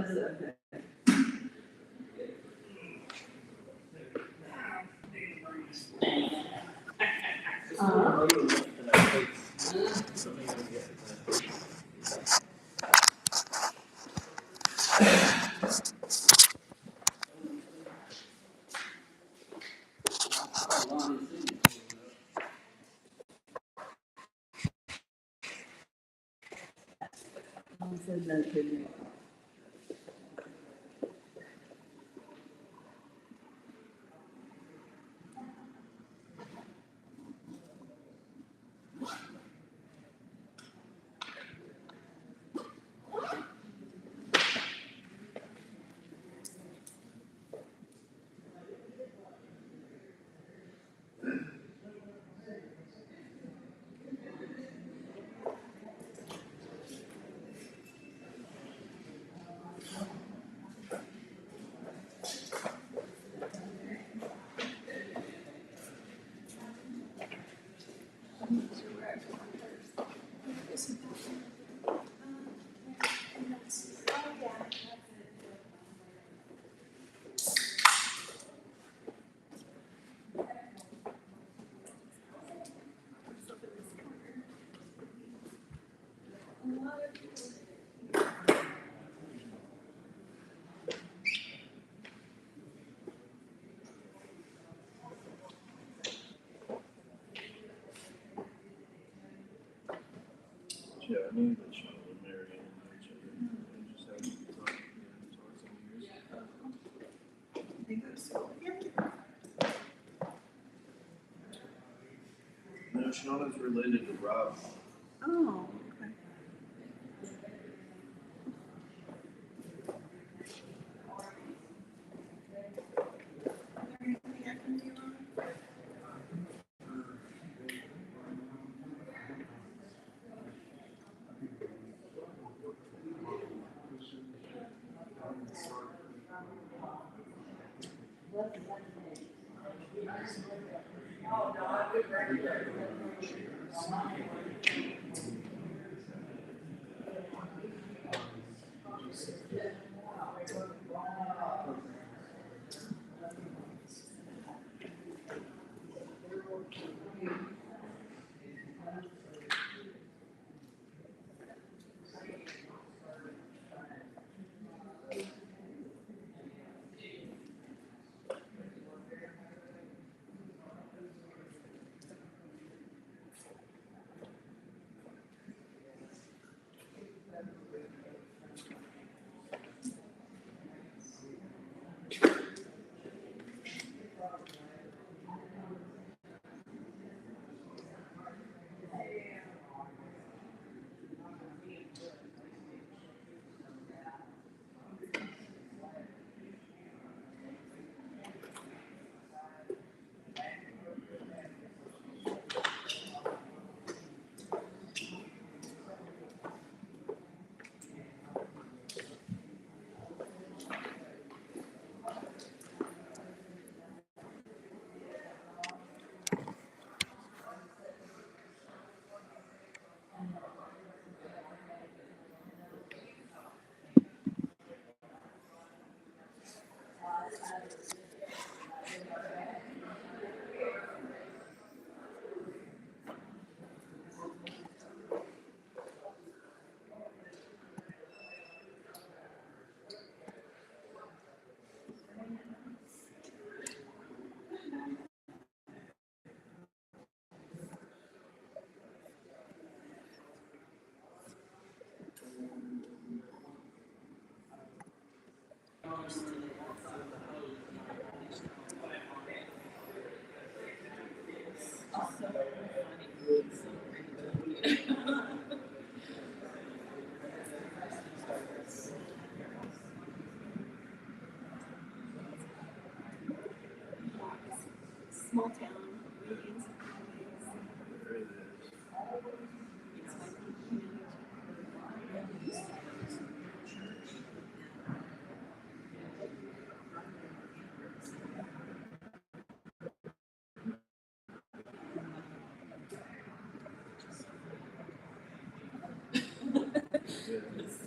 Yeah, I knew that Sean and Mary and each other. They just hadn't talked in years. They go to school together. No, Shauna's related to Rob. Oh, okay. Anything I can do on it? Small town. There it is.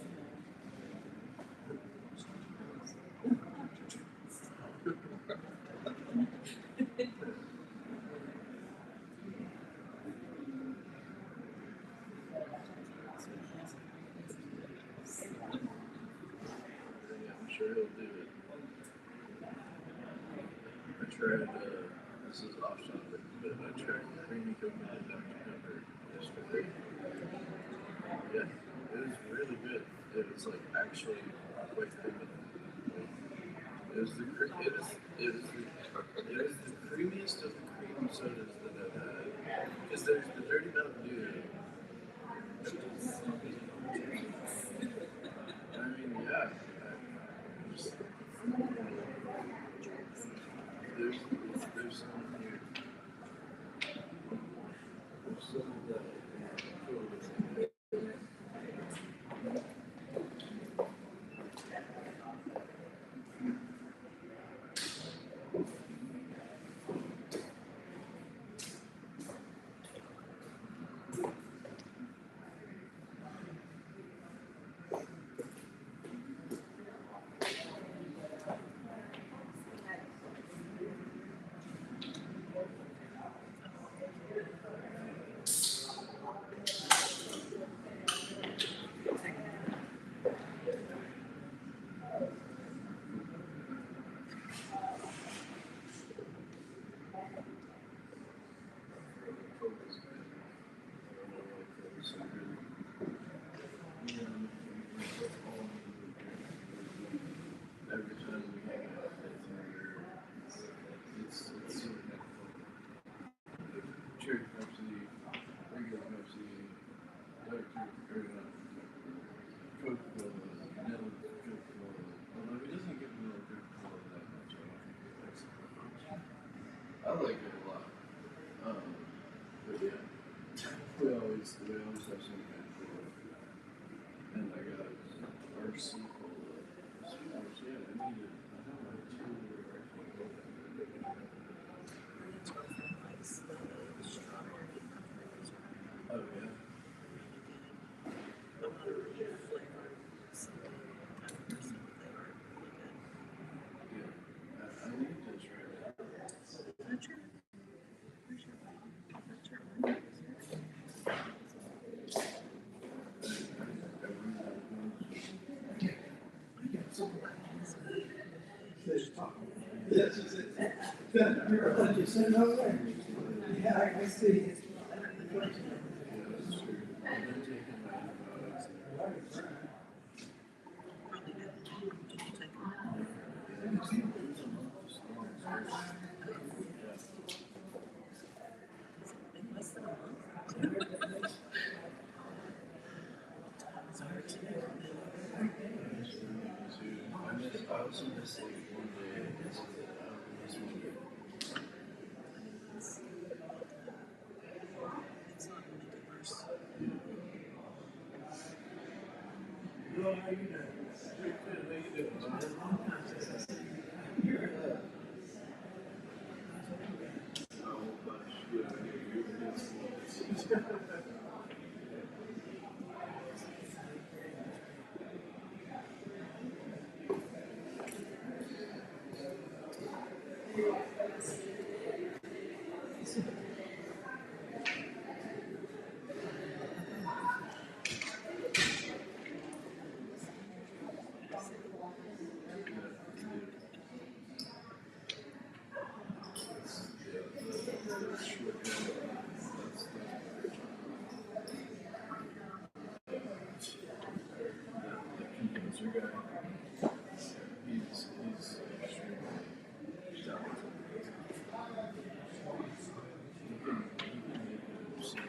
this is off topic, but I tried creamy coconut Dr. Pepper yesterday. Yeah, it was really good. It was like actually quite feminine. Like, it was the creamiest of the cream sodas that I've had. Because there's the Dirty Mountain Dew. I mean, yeah. Just, there's some here. There's some that every time we hang out, it's so helpful. Cherry Pepsi, regular Pepsi, Coca-Cola, vanilla Coca-Cola. Although he doesn't get vanilla Coca-Cola that much, I don't think he likes it that much. I like it a lot. But yeah, we always have some kind of cola. And I got RC Cola. Yeah, I need it. I have like two Oh yeah. Yeah. I need to try that. Yes, it's good. You're sitting over there. Yeah, I see. Yeah, that's true. I've been taking my antibiotics. I also miss like one day yesterday. I don't miss one day. Yo, how you doing? Pretty good. How you doing, man? You're oh gosh, yeah, you're He's extremely talented. He can make it seem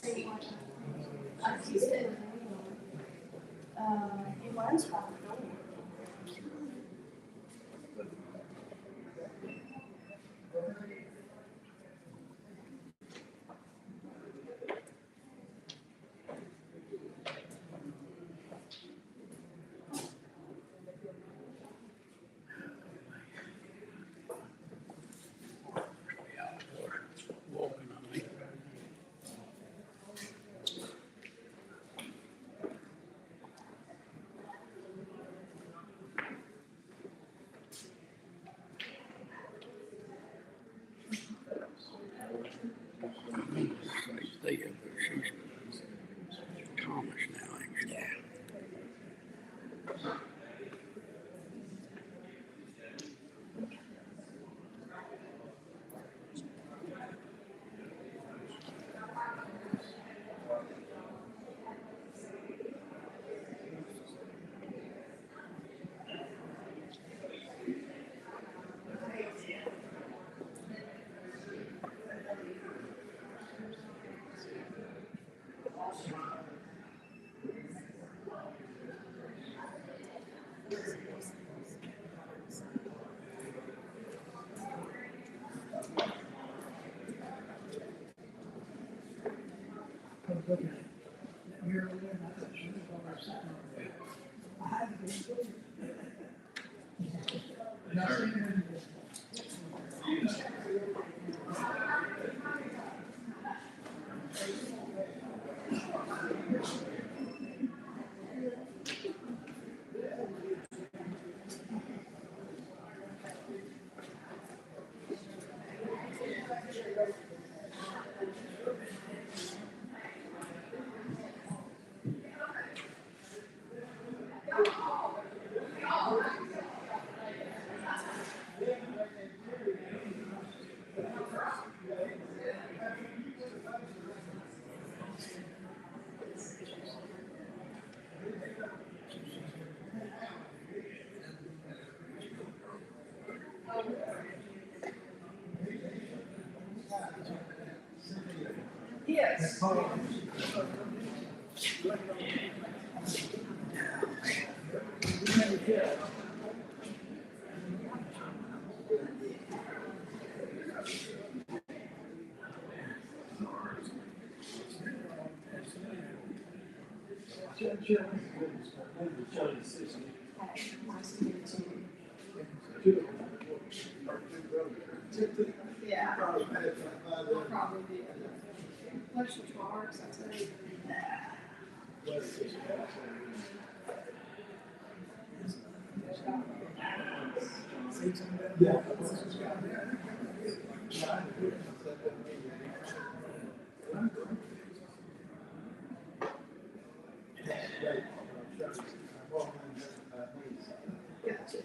He said, he was from the door. Walking on me. Stay up there. She's Thomas now, ain't she? Yeah. I was looking at that mirror over there, and I thought she was already sitting over there. I had to get it. And I seen her in the Yes. Yeah. Probably be. Lunch and bars, I'd say. Yeah. Gotcha.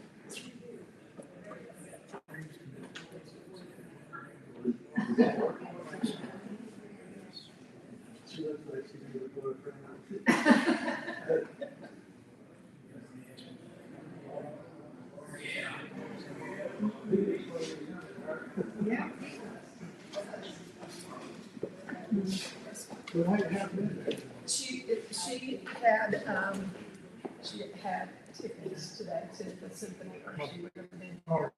She looks like she's gonna go to friend. Yeah. Well, I have been there. She had tickets today to the symphony, or she would have been Oh,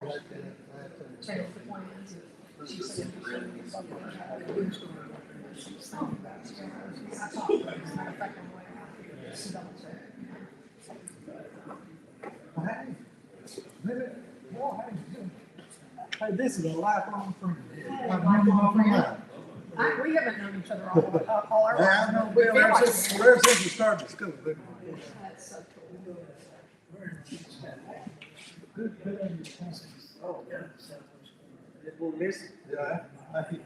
changed the plans. She said she was going to be something that she's talking about. I talked to her, as a matter of fact, on the way out here, just to double check. Hey, hey, this is a lifelong friend. I've known you all my life. We haven't known each other all our Yeah, I lives. know, We well, feel like ever since we started school. that's so cool. Good, good. Oh, yeah. We'll miss it. Yeah, I think.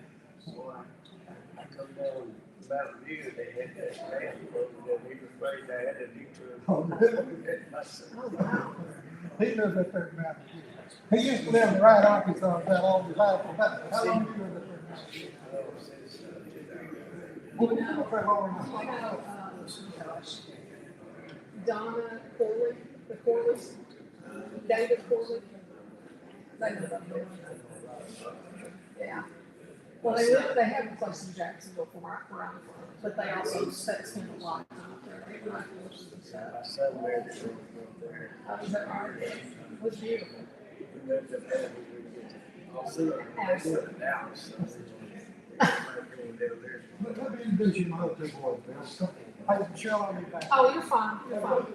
I come down about a year, they had that man, but he was afraid they had a detour. Oh, really? I said, Oh, wow. He lives up there in Mountain View. He used to live right Arkansas, about all his life. How long did you live up there in Mountain View? Well, you live up there long enough. I know, Donna Corley, the Corleys, David Corley. They live up there. Yeah. Well, they have a place in Jacksonville for where I'm from, but they also spend a lot of time up there. They ride horses and My stuff. son married a girl from there. I was at our, it was beautiful. We lived up there. I'll see her. I live in Dallas. Let me introduce you to my other two boys, Bill. Hey, Michelle, I'll be back. Oh, you're fine, you're fine.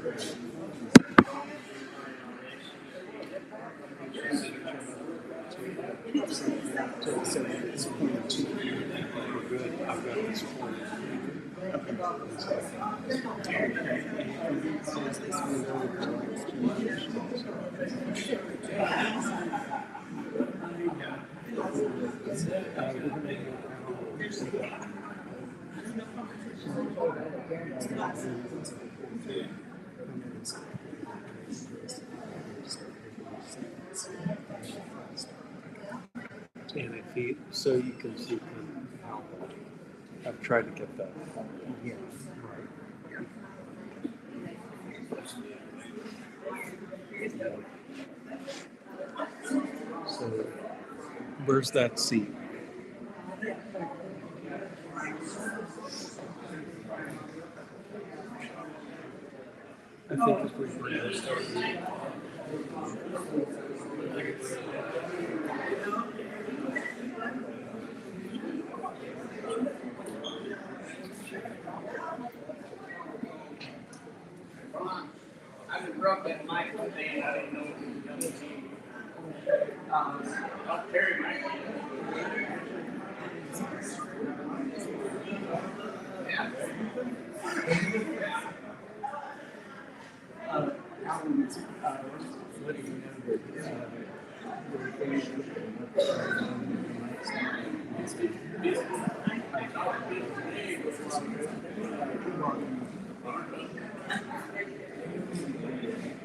So it's 0.2. We're good. I've got this point. And if you, so you can see how I've tried to get that. Yeah, right. So where's that seat? I think if we were to start. I just broke that mic one day and I didn't know it was going to be. I'll carry my. Yeah.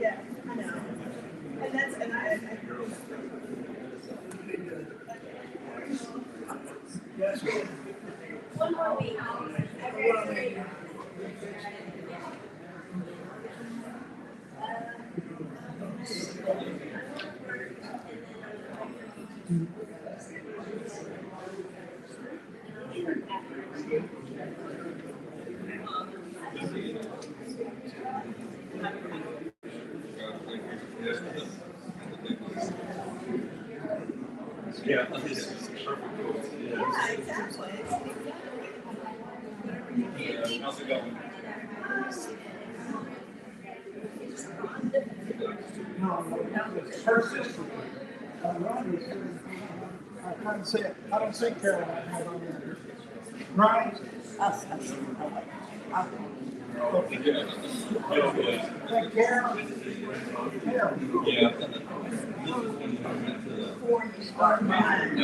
Yeah, I know. And that's, and I one more week. Yeah, it's perfect. Yeah, exactly. How's it going? Her sister, Ronnie, I don't see Caroline. Ronnie, hey, Carol. Yeah. Before you start running.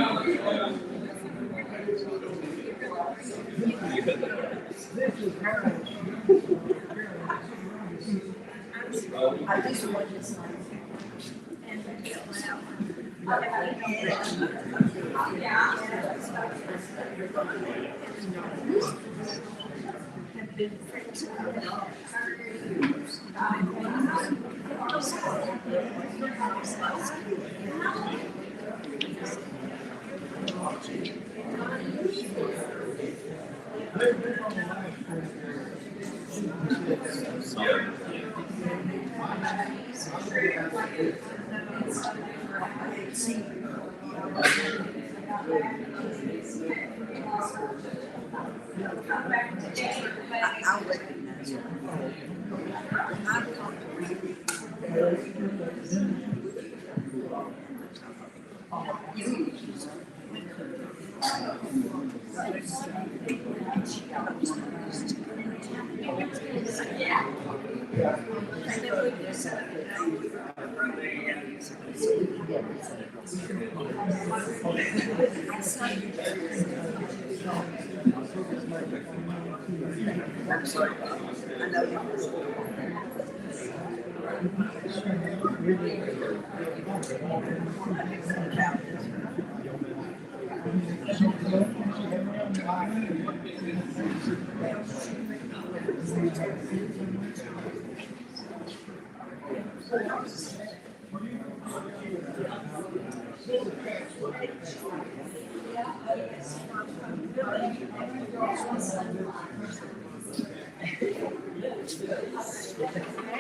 This is Carol. I just want to sign. Have been friends I'll recognize you. I've talked to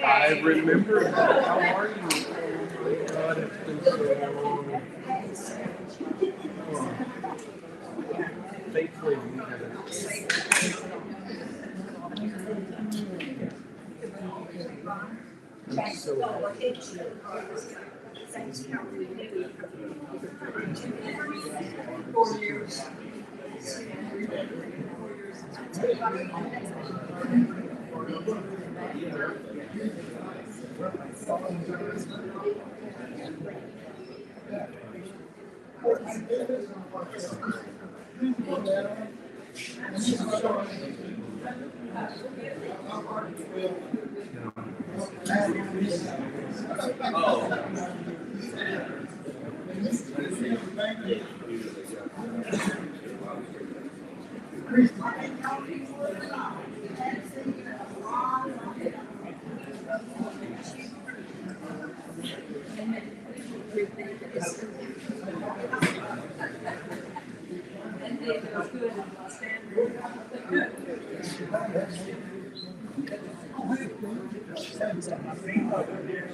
I remember that. How are you? God, it's been so long. Thankfully, we haven't.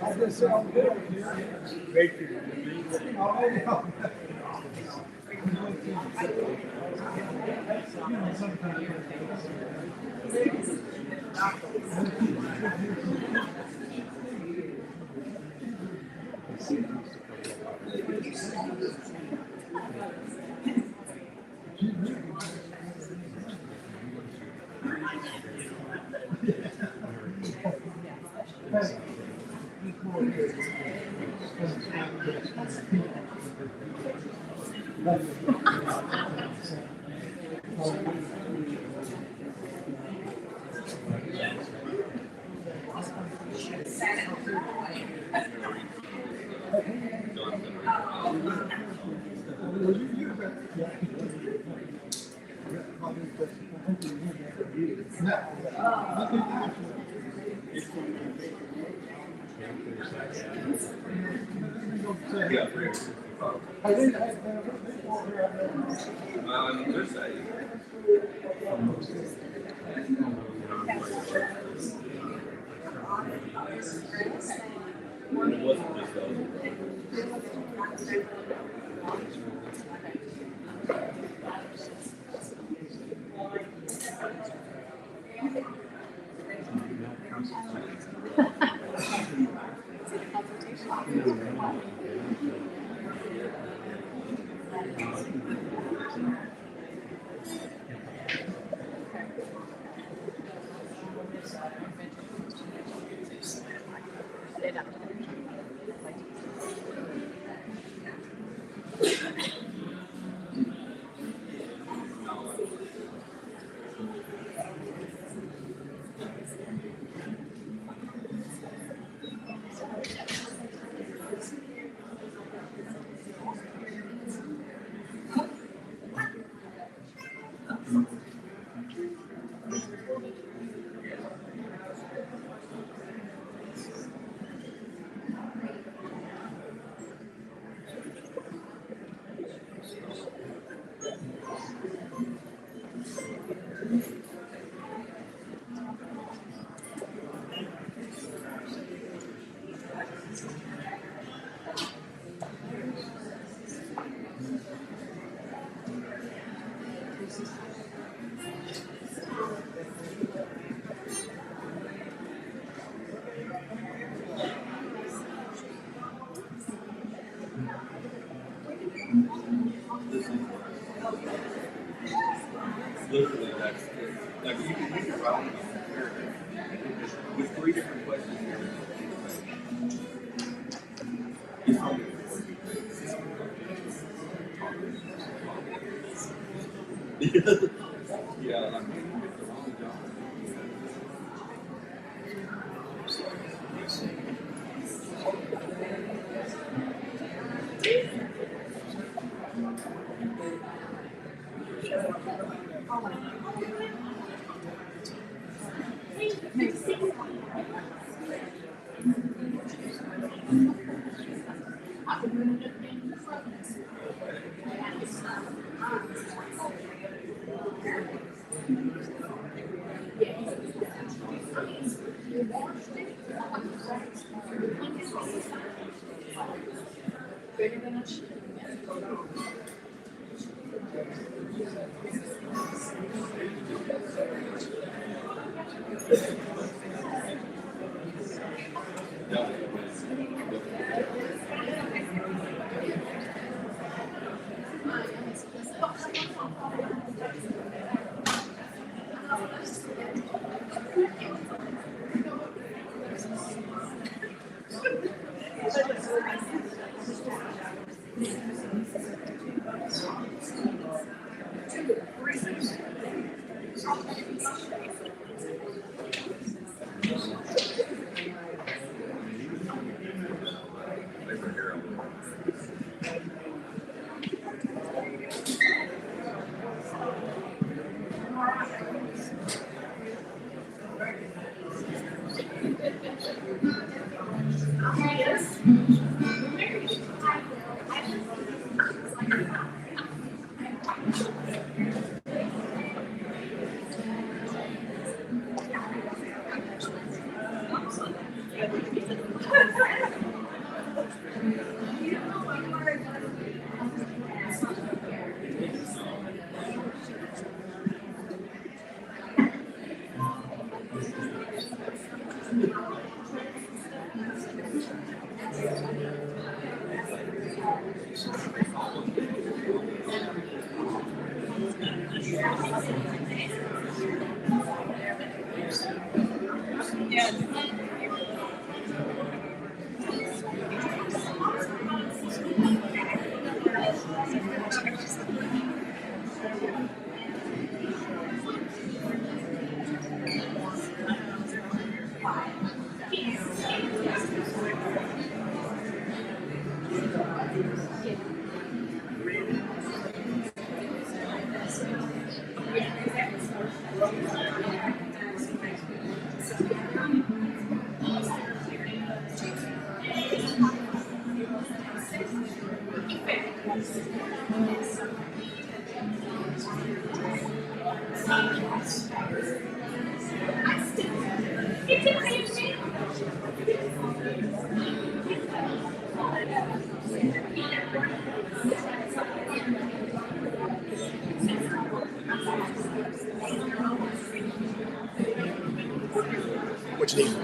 I just sit on the bill here. Literally, that's it. Like you can write with 3 different questions here. It's only yeah, I mean, you get the wrong job. What you need?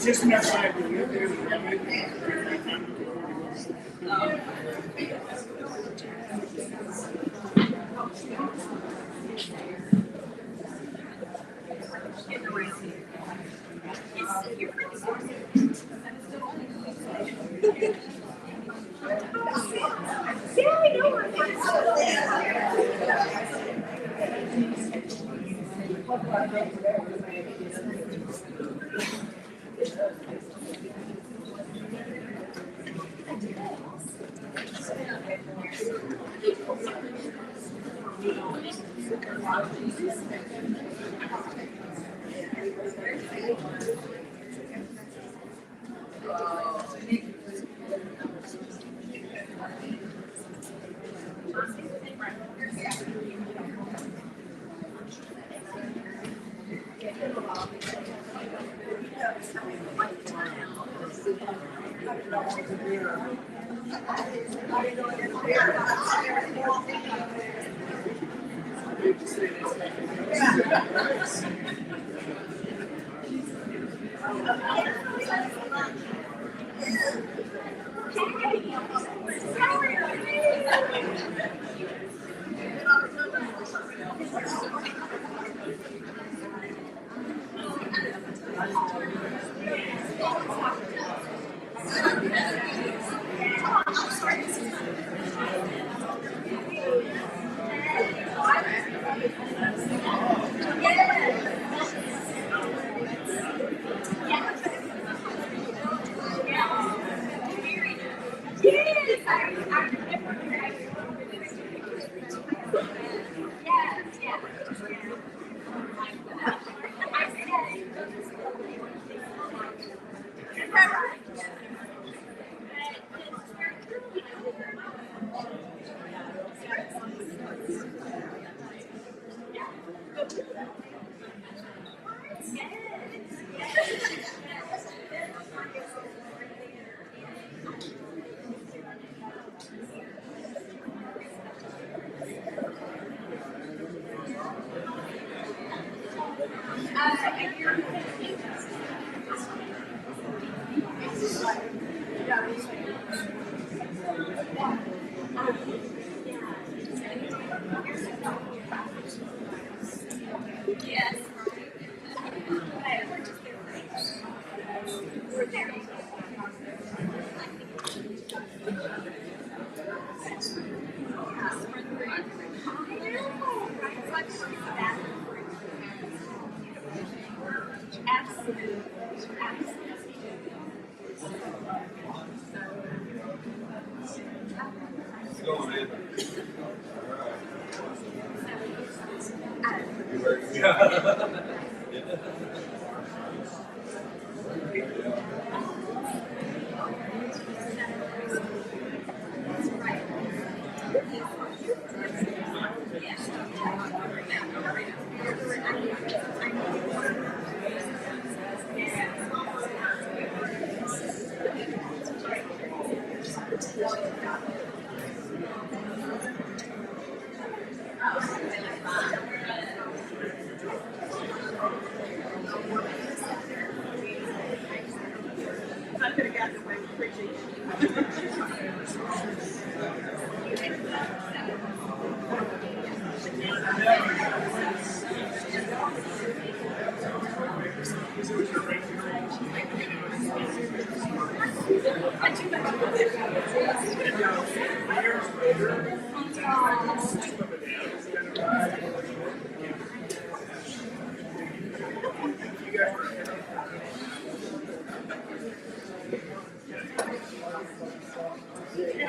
Just enough time to live there.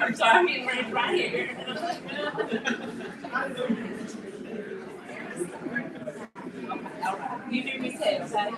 I'm sorry, I'm getting ready right here. You do me too, okay?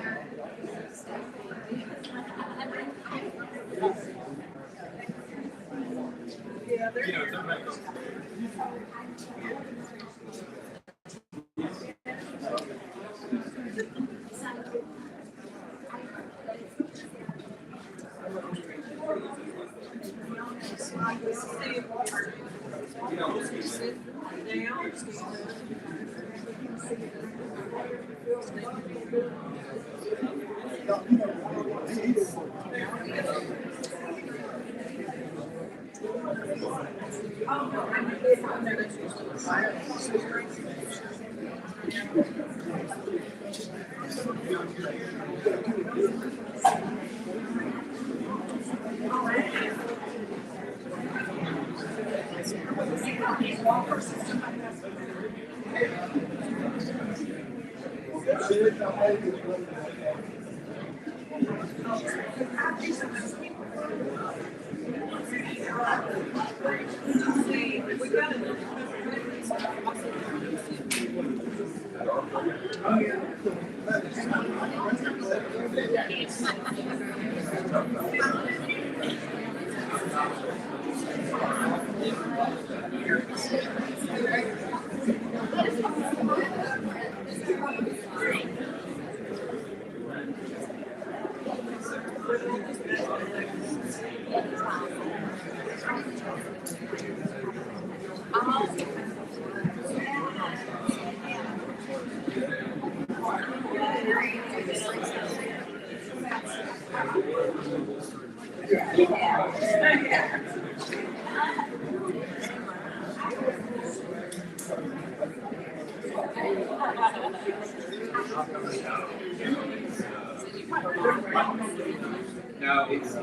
Now it's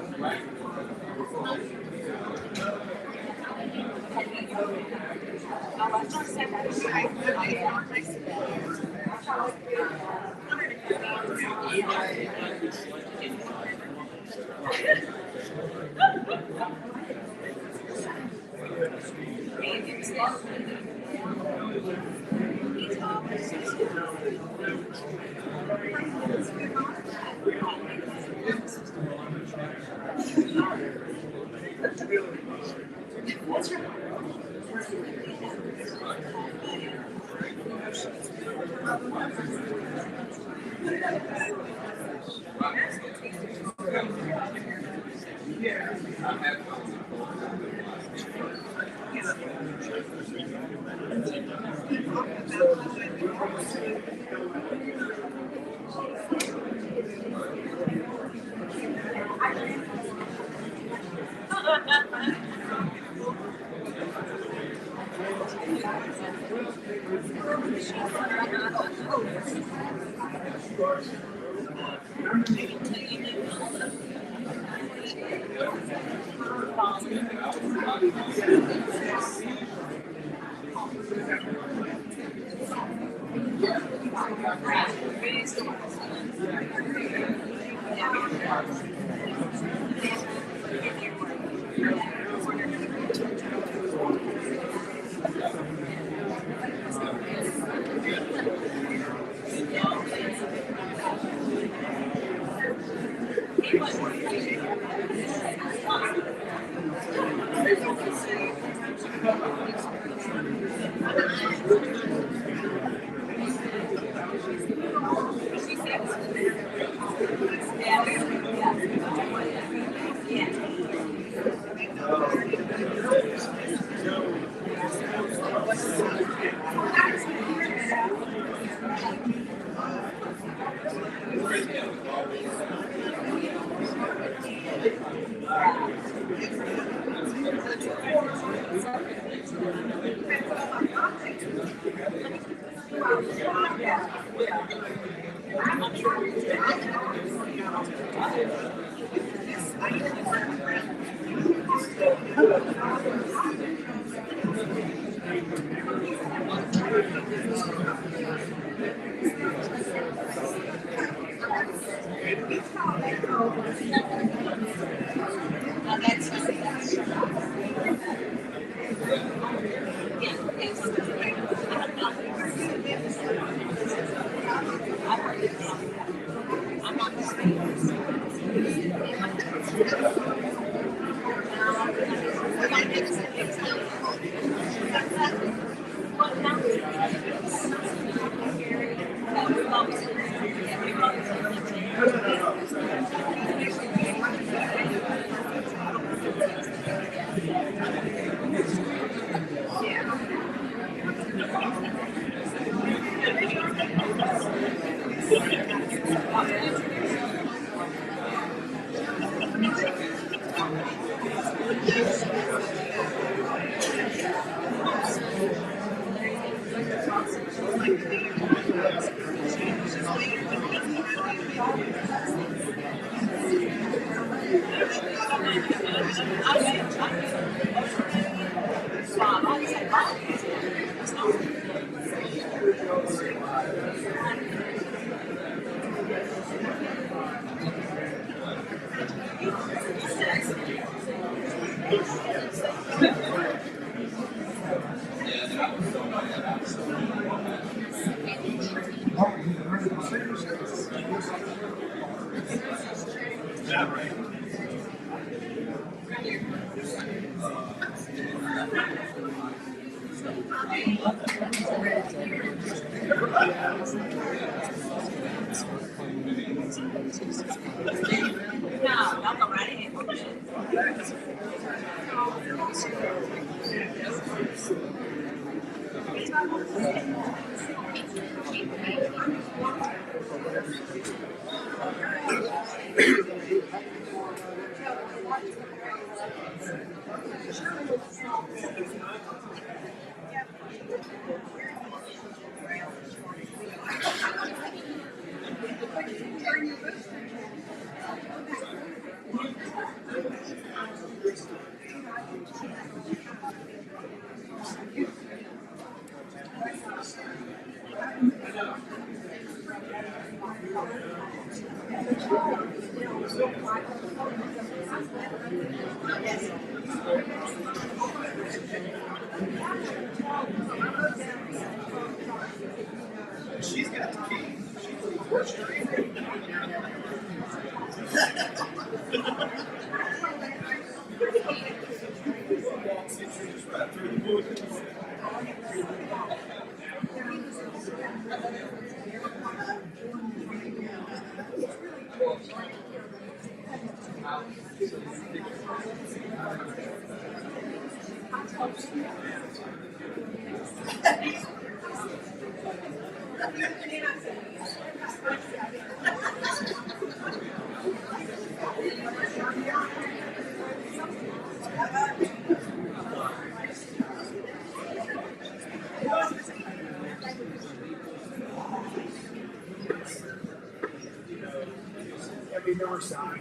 Every north side.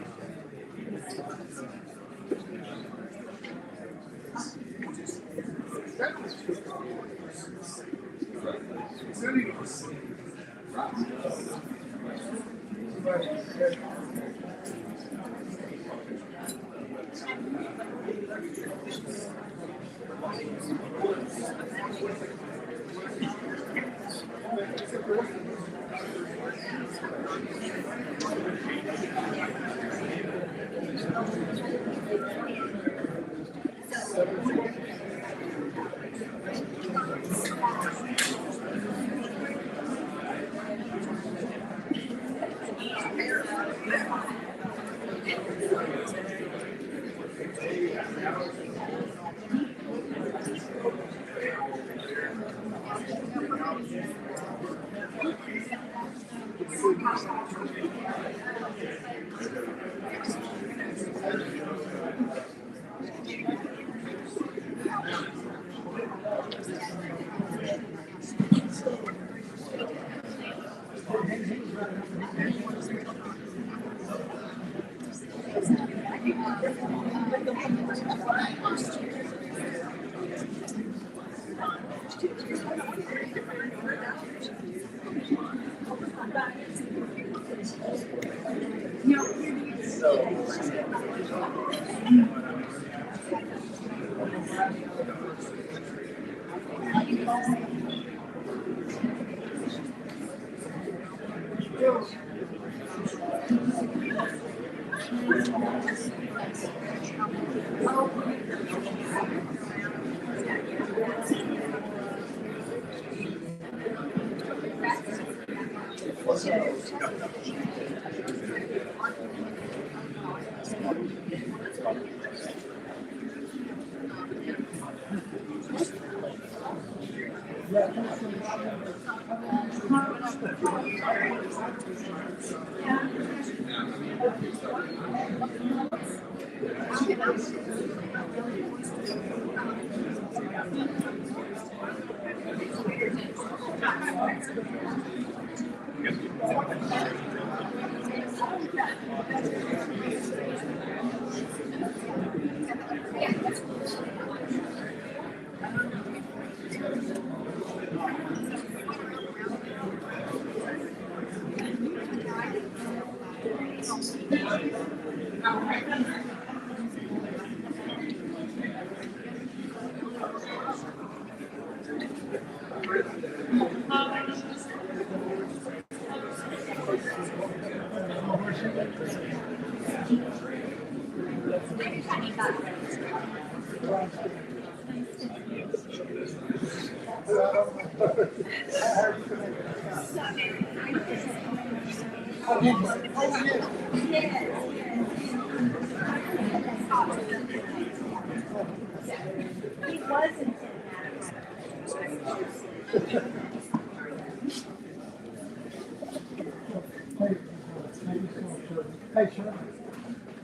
Hey, sure.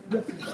This is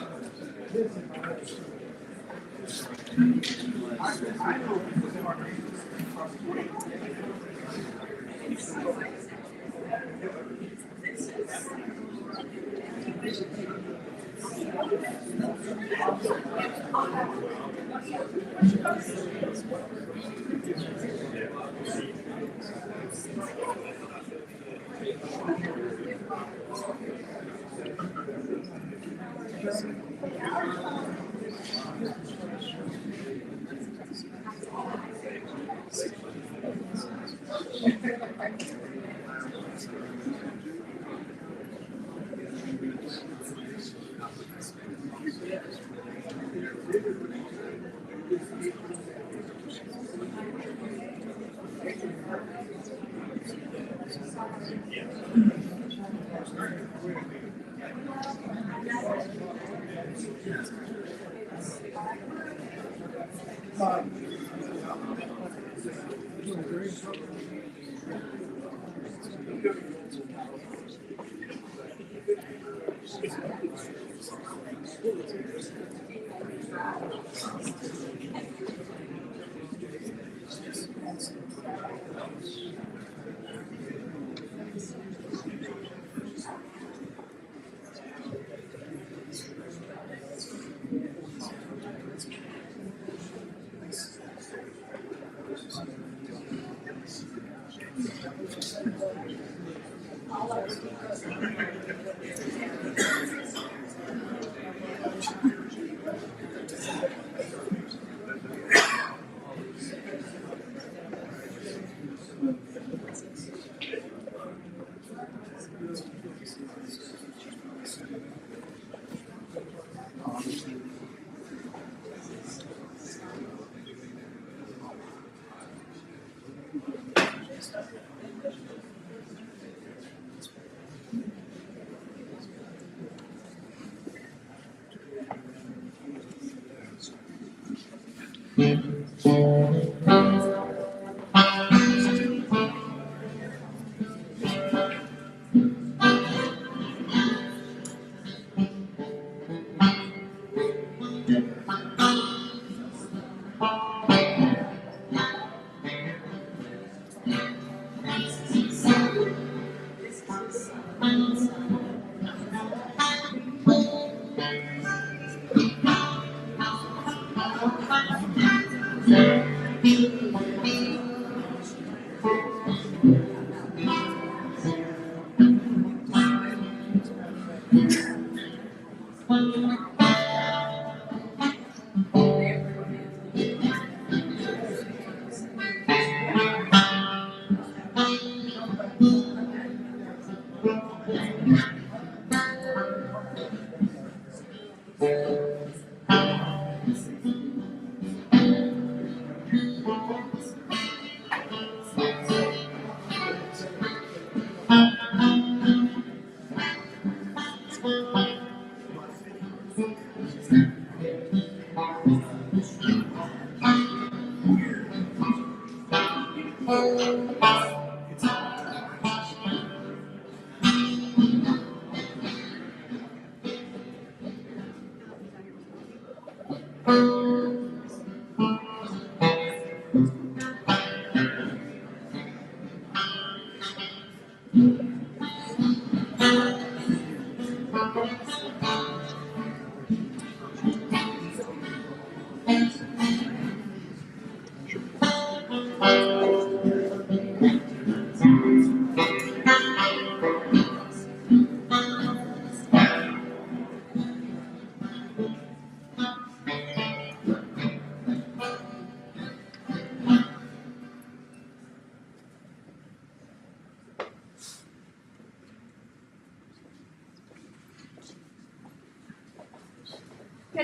Good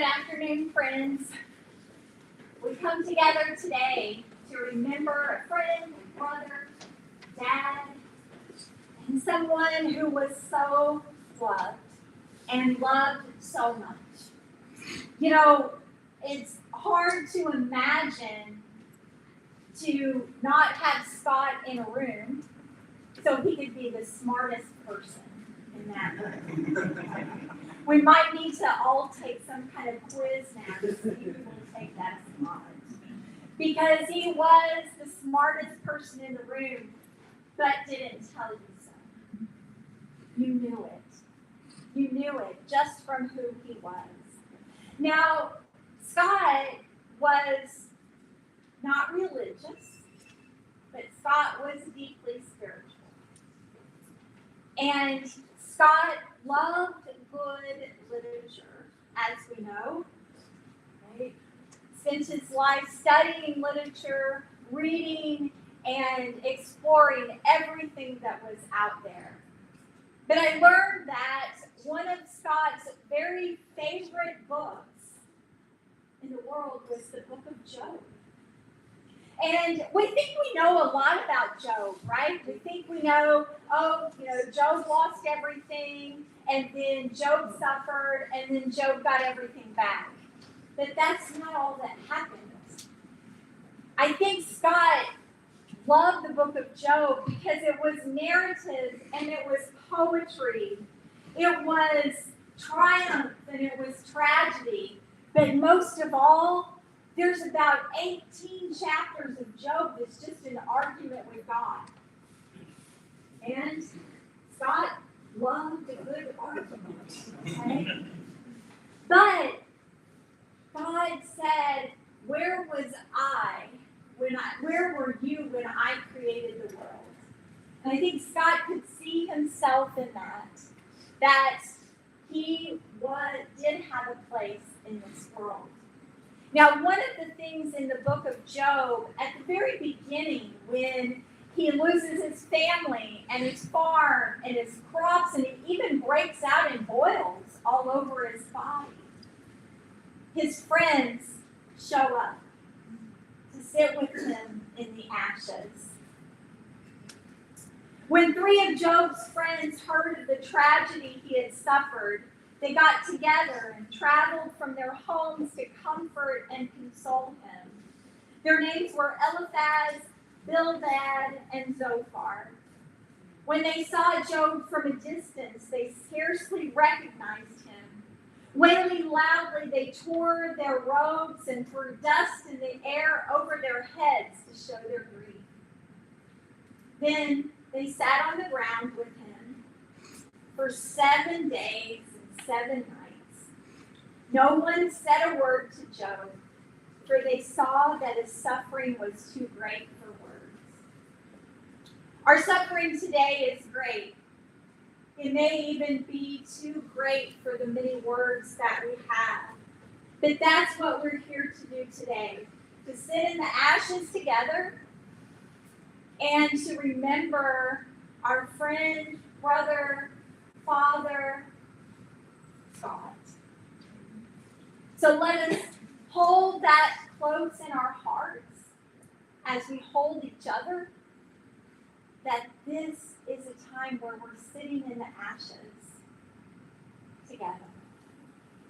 afternoon, friends. We come together today to remember a friend, brother, dad, and someone who was so loved and loved so much. You know, it's hard to imagine to not have Scott in a room so he could be the smartest person in that room. We might need to all take some kind of quiz now to see who will take that smart. Because he was the smartest person in the room, but didn't tell you so. You knew it. You knew it just from who he was. Now, Scott was not religious, but Scott was deeply spiritual. And Scott loved good literature, as we know. Right? Spent his life studying literature, reading, and exploring everything that was out there. But I learned that one of Scott's very favorite books in the world was the book of Job. And we think we know a lot about Job, right? We think we know, Job lost everything, and then Job suffered, and then Job got everything back. But that's not all that happened. I think Scott loved the book of Job because it was narrative and it was poetry. It was triumph and it was tragedy. But most of all, there's about 18 chapters of Job that's just an argument with God. And Scott loved a good argument. Okay? But God said, where were you when I created the world? And I think Scott could see himself in that he did have a place in this world. Now, one of the things in the book of Job, at the very beginning, when he loses his family and his farm and his crops, and he even breaks out in boils all over his body, his friends show up to sit with him in the ashes. When 3 of Job's friends heard of the tragedy he had suffered, they got together and traveled from their homes to comfort and console him. Their names were Eliphaz, Bildad, and Zophar. When they saw Job from a distance, they scarcely recognized him. Wailing loudly, they tore their robes and threw dust in the air over their heads to show their grief. Then they sat on the ground with him for 7 days and 7 nights. No one said a word to Job, for they saw that his suffering was too great for words. Our suffering today is great. It may even be too great for the many words that we have. But that's what we're here to do today, to sit in the ashes together and to remember our friend, brother, father, Scott. So let us hold that close in our hearts as we hold each other, that this is a time where we're sitting in the ashes together.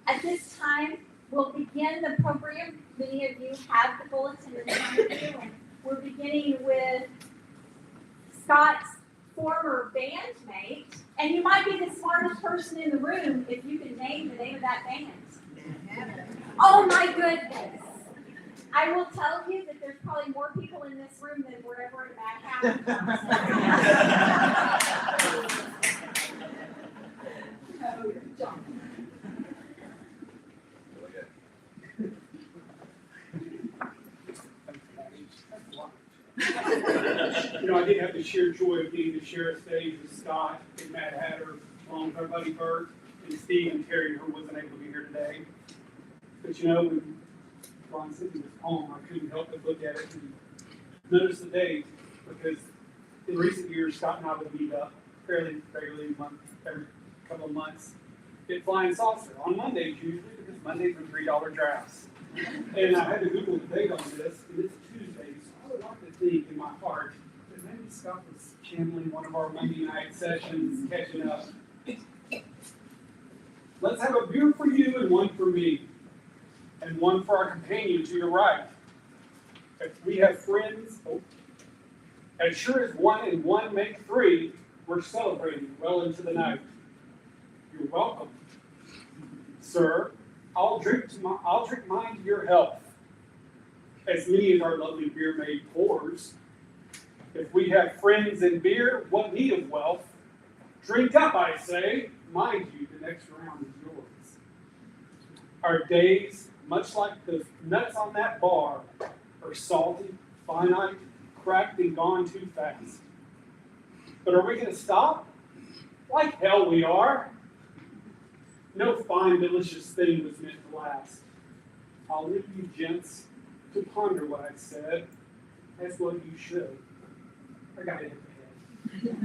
At this time, we'll begin the program. Many of you have the bulletin in front of you, and We're beginning with Scott's former bandmate, and you might be the smartest person in the room if you can name the name of that band. Oh my goodness. I will tell you that there's probably more people in this room than were ever in that house. Oh, you're dumb. You know, I did have the sheer joy of getting to share a stage with Scott and Matt Hatter, along with our buddy Bert and Steve and Terry, who wasn't able to be here today. But you know, when Ron said he was home, I couldn't help but look at it and notice the date, because in recent years, Scott and I would meet up fairly regularly, every couple of months, get flying saucer on Mondays usually, because Mondays are $3 drafts. And I had to Google the date on this, and it's Tuesday, so I would like to think in my heart that maybe Scott was channeling one of our Monday night sessions, catching up. Let's have a beer for you and one for me, and one for our companion to your right. If we have friends, as sure as 1 and 1 make 3, we're celebrating well into the night. You're welcome. Sir, I'll drink mine to your health, as many as our lovely beer maid pours. If we have friends in beer, what need of wealth? Drink up, I say. Mind you, the next round is yours. Our days, much like the nuts on that bar, are salty, finite, cracked, and gone too fast. But are we going to stop? Like hell we are. No fine, delicious thing was meant to last. I'll leave you gents to ponder what I said, as well you should. I got to hit the head.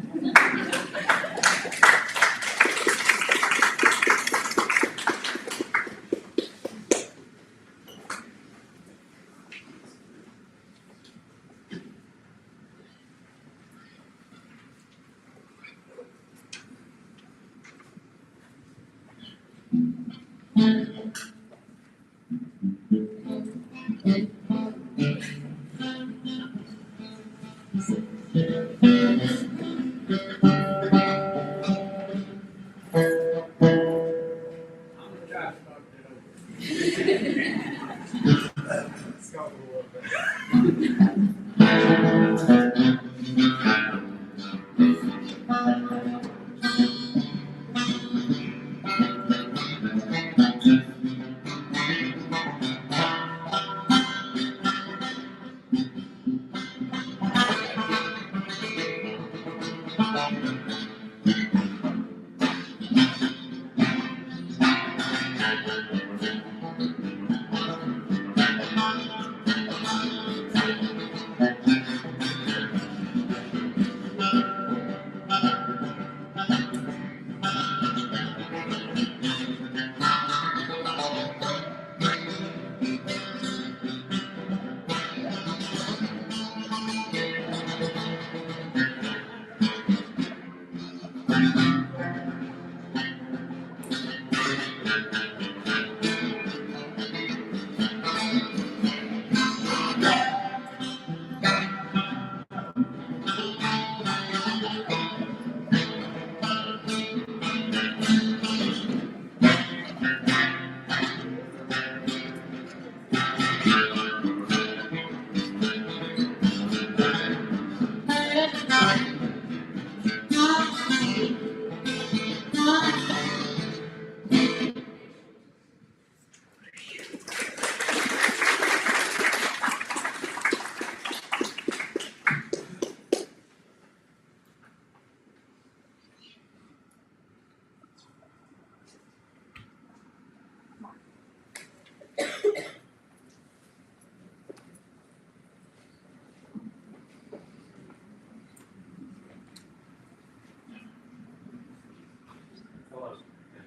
Hello, and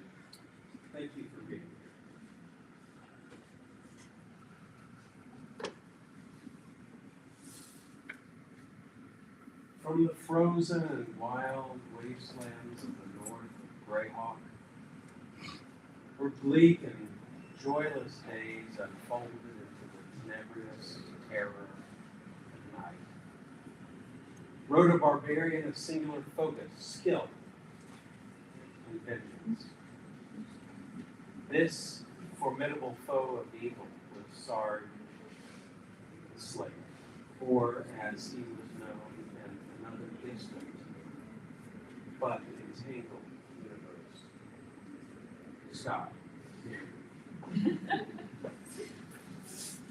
thank you for being here. From the frozen and wild wastelands of the north of Greyhawk, where bleak and joyless days unfolded into the tenebrious terror of night. wrote a barbarian of singular focus, skill, and vengeance. This formidable foe of evil was Sard the Slayer, or as he was known in another distant but entangled universe, Scott.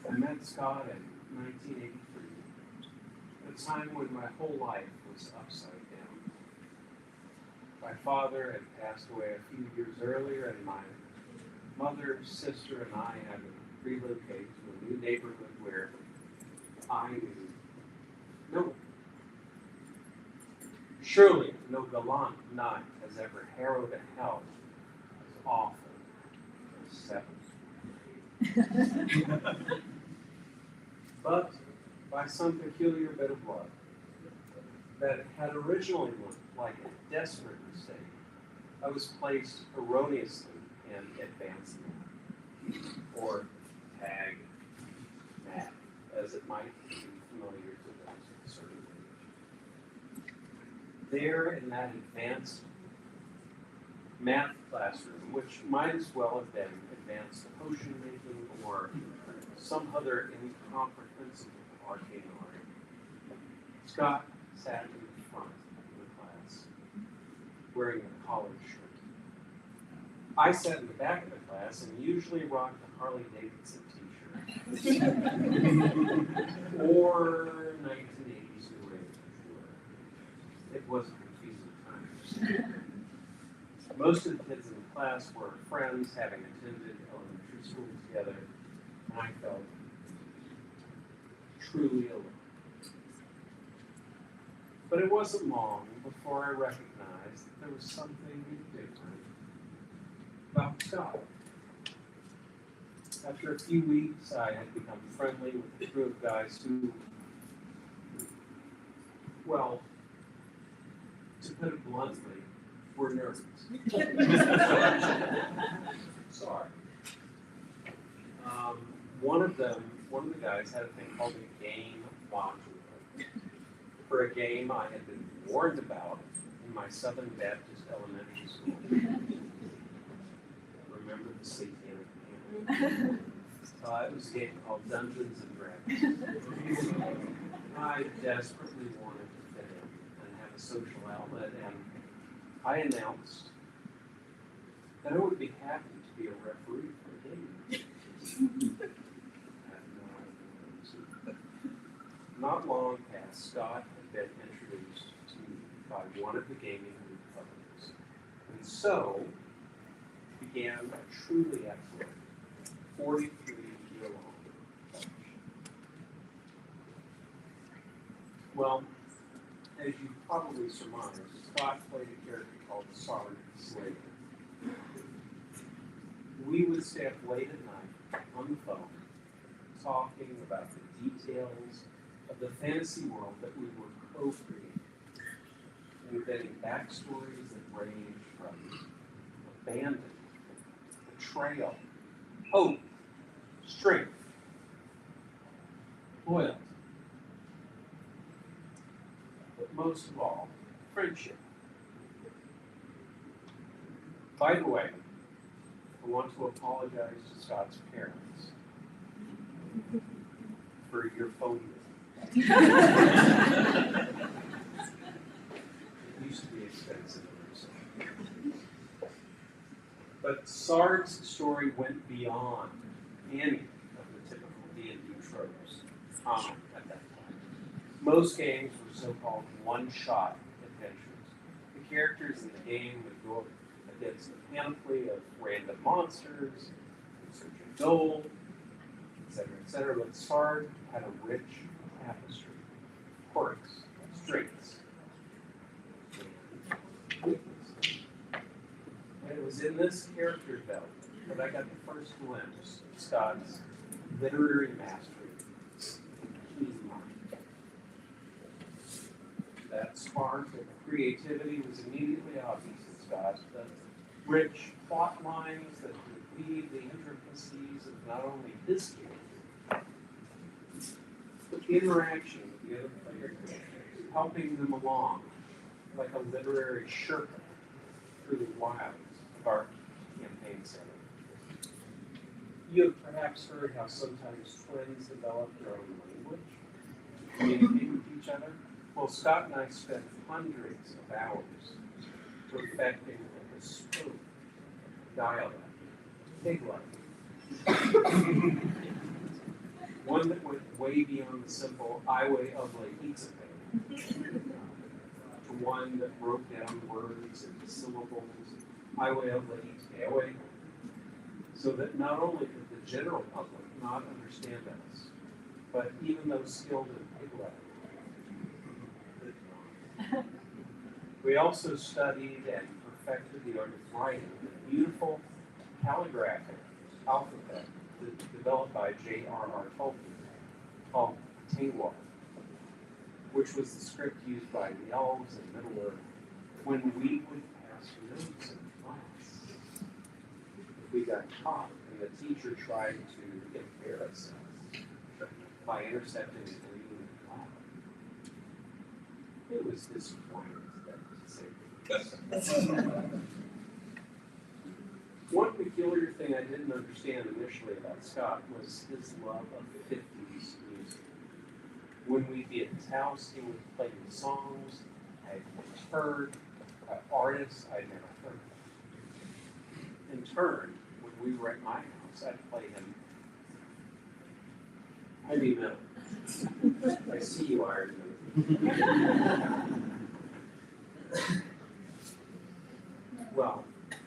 I met Scott in 1983, a time when my whole life was upside down. My father had passed away a few years earlier, and my mother, sister, and I had to relocate to a new neighborhood where I knew no one. Surely no gallant knight has ever harrowed a hell as awful as seven. But by some peculiar bit of luck that had originally looked like a desperate mistake, I was placed erroneously in advancement, or tag, math, as it might be familiar to those of a certain age. There in that advanced math classroom, which might as well have been advanced potion making or some other incomprehensible arcane art, Scott sat in the front of the class, wearing a collared shirt. I sat in the back of the class and usually rocked a Harley Davidson t-shirt. Or 1980s New Wave. It was a confusing time. Most of the kids in the class were friends having attended elementary school together, and I felt truly alone. But it wasn't long before I recognized that there was something different about Scott. After a few weeks, I had become friendly with a group of guys who, well, to put it bluntly, were nerds. Sorry. One of the guys had a thing called a game module. For a game I had been warned about in my Southern Baptist elementary school. Remember the satanic hand? It was a game called Dungeons and Dragons. I desperately wanted to fit in and have a social outlet, and I announced that I would be happy to be a referee for a game. Not long past, Scott had been introduced to me by one of the gaming republics, and so began a truly excellent 43-year-long partnership. Well, as you probably surmised, Scott played a character called Sard the Slayer. We would stay up late at night on the phone, talking about the details of the fantasy world that we were co-creating, embedding backstories that range from abandonment, betrayal, hope, strength, loyalty, but most of all, friendship. By the way, I want to apologize to Scott's parents for your phone bill. It used to be expensive. But Sard's story went beyond any of the typical D&D tropes common at that point. Most games were so-called one-shot adventures. The characters in the game would go against a panoply of random monsters, in search of gold, etc. But Sard had a rich tapestry, quirks, strengths, and weaknesses. And it was in this character development that I got the first glimpse of Scott's literary mastery and keen mind. That spark of creativity was immediately obvious in Scott. The rich plot lines that would weave the intricacies of not only his game, but the interaction with the other players helping them along like a literary Sherpa through the wilds of our campaign center. You have perhaps heard how sometimes twins develop their own language to communicate with each other. Well, Scott and I spent hundreds of hours perfecting a bespoke dialect, pig-like. One that went way beyond the simple "Iwe Ugly Eats a Pig," to one that broke down words into syllables, "Iwe Ugly Eats Awe," so that not only could the general public not understand us, but even those skilled in pig-like did not. We also studied and perfected the art of writing, the beautiful calligraphic alphabet developed by J.R.R. Tolkien, called Tengwar, which was the script used by the elves in Middle-earth when we would pass notes in class. If we got caught and the teacher tried to embarrass us by intercepting a green cloud, it was disappointing, to say the least. One peculiar thing I didn't understand initially about Scott was his love of 50s music. When we'd be at his house, he would play me songs I'd never heard, by artists I'd never heard. In turn, when we were at my house, I'd play him heavy metal. I see you, Iron Man. Well,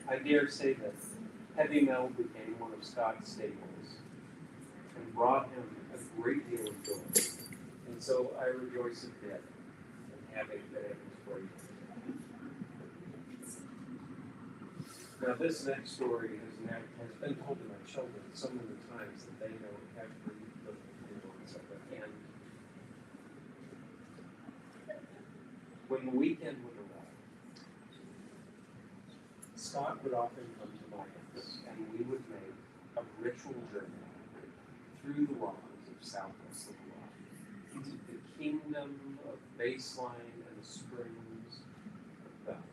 I dare say that heavy metal became one of Scott's staples and brought him a great deal of joy. And so I rejoice a bit in having been able to play. Now, this next story has been told to my children so many times that they know every little nuance of it. And when the weekend would arrive, Scott would often come to my house, and we would make a ritual journey through the wilds of southwest Illinois, the kingdom of baseline and the springs of Bell.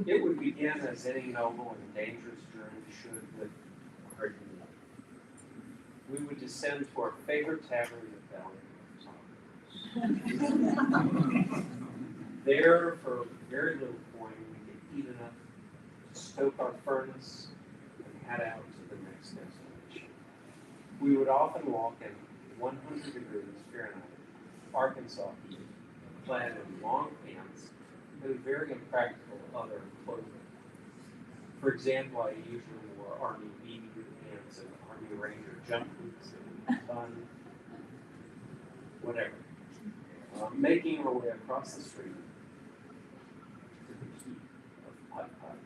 It would begin as any noble and dangerous journey should, with hard meal. We would descend to our favorite tavern in Bell. There, for very little coin, we could eat enough to stoke our furnace and head out to the next destination. We would often walk in 100 degrees Fahrenheit, Arkansas heat, clad in long pants and very impractical other clothing. For example, I usually wore Army BB pants and Army Ranger jump boots and fun, whatever. Making our way across the street to the keep of Putt Putt.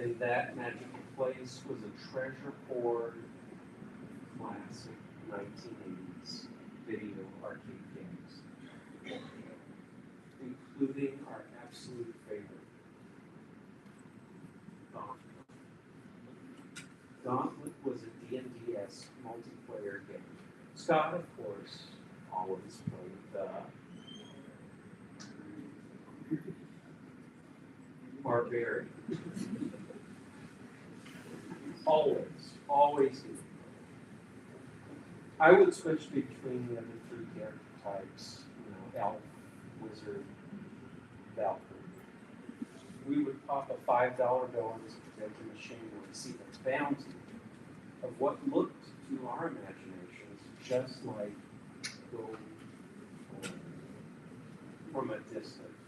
In that magical place was a treasure hoard of classic 1980s video arcade games, including our absolute favorite, Gauntlet. Gauntlet was a D&DS multiplayer game. Scott, of course, always played the Barbarian. Always did. I would switch between the other three character types, elf, wizard, Valkyrie. We would pop a $5 bill into the vending machine and receive a bounty of what looked to our imaginations just like gold from a distance.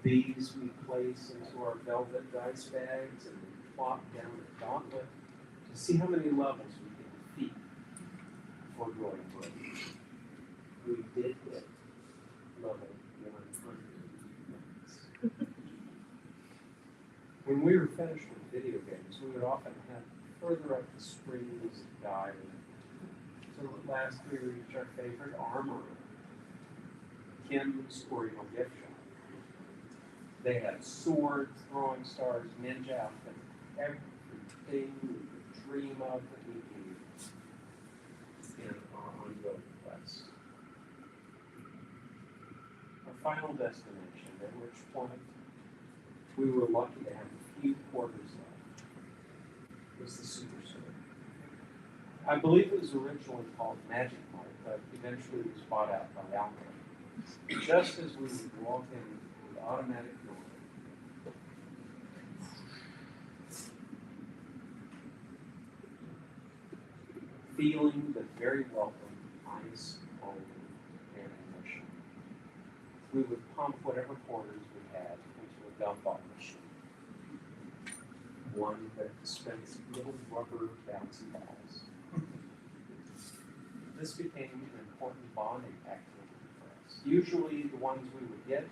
These we place into our velvet dice bags and we plop down the gauntlet to see how many levels we can defeat before going broke. We did hit level 100 minutes. When we were finished with video games, we would often head further up the springs of Guy until at last we reached our favorite armory, Kim's Oriental Gift Shop. They had swords, throwing stars, ninja outfits, everything we could dream of that we needed in our ongoing quest. final destination, at which point we were lucky to have a few quarters left, was the superstore. I believe it was originally called Magic Mart, but eventually it was bought out by Alpha. Just as we would walk in with automatic door, feeling the very welcome ice cold air conditioning, we would pump whatever quarters we had into a dump-off machine. One that dispensed little rubber bouncy balls. This became an important bonding activity for us. Usually the ones we would get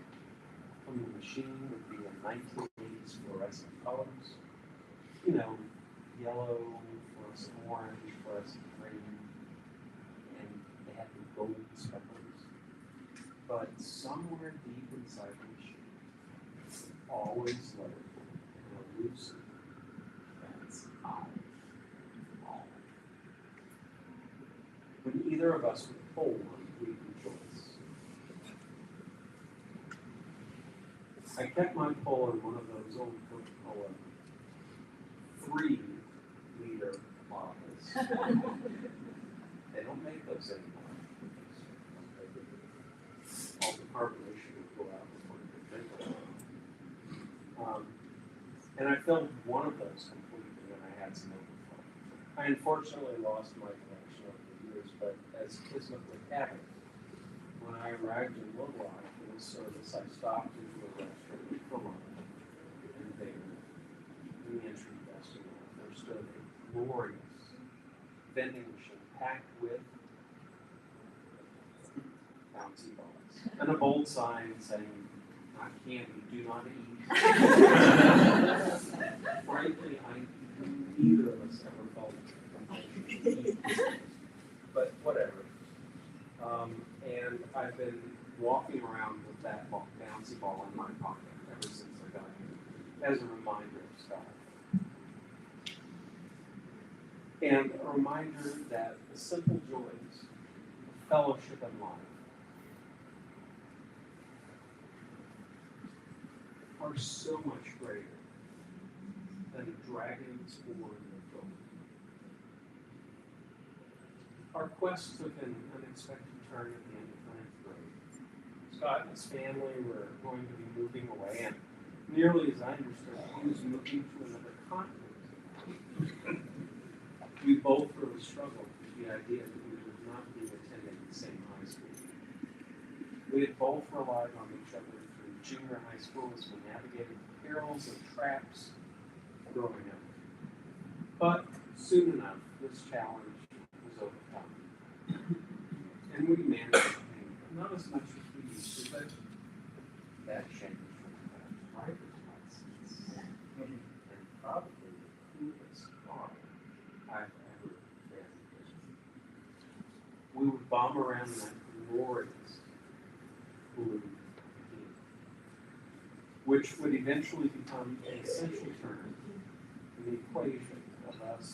from the machine would be in 1980s fluorescent colors. You know, yellow, fluorescent orange, fluorescent green, and they had the gold speckles. But somewhere deep inside the machine, always lurked an elusive cat's eye. When either of us would pull one, we'd rejoice. I kept my pull in one of those old Coca-Cola 3-liter bottles. They don't make those anymore. All the carbonation would go out before you could drink them. And I filled one of those completely, and I had some overflow. I unfortunately lost my collection over the years, but as kismet would have it, when I arrived in Little Rock for this service, I stopped into a restaurant for lunch, and there, in the entry vestibule, there stood a glorious vending machine packed with bouncy balls, and a bold sign saying, "Not candy, do not eat." Frankly, neither of us ever felt compulsion to eat, but whatever. And I've been walking around with that bouncy ball in my pocket ever since I got here, as a reminder of Scott. And a reminder that the simple joys of fellowship and life are so much greater than a dragon's hoard of gold. Our quest took an unexpected turn at the end of ninth grade. Scott and his family were going to be moving away, and nearly as I understood, he was moving to another continent. We both really struggled with the idea that we would not be attending the same high school. We had both relied on each other through junior high school as we navigated the perils and traps growing up. But soon enough, this challenge was overcome. And we managed to hang, not as much as we used to, but that changed from the driver's license. And probably the coolest car I've ever been in. We would bomb around in that glorious blue bikini, which would eventually become an essential term in the equation of us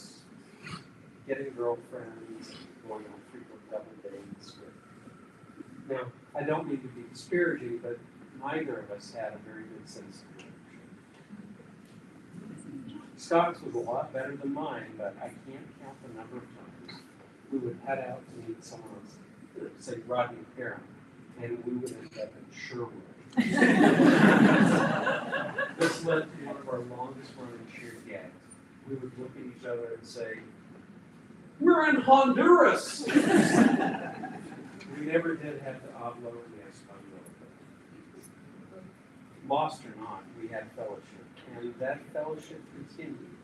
getting girlfriends, going on frequent double dates. Now, I don't mean to be disparaging, but neither of us had a very good sense of direction. Scott's was a lot better than mine, but I can't count the number of times we would head out to meet someone else, say Rodney Parham, and we would end up in Sherwood. This led to one of our longest running shared gags. We would look at each other and say, "We're in Honduras!" We never did have to offload the Espanol. Lost or not, we had fellowship, and that fellowship continued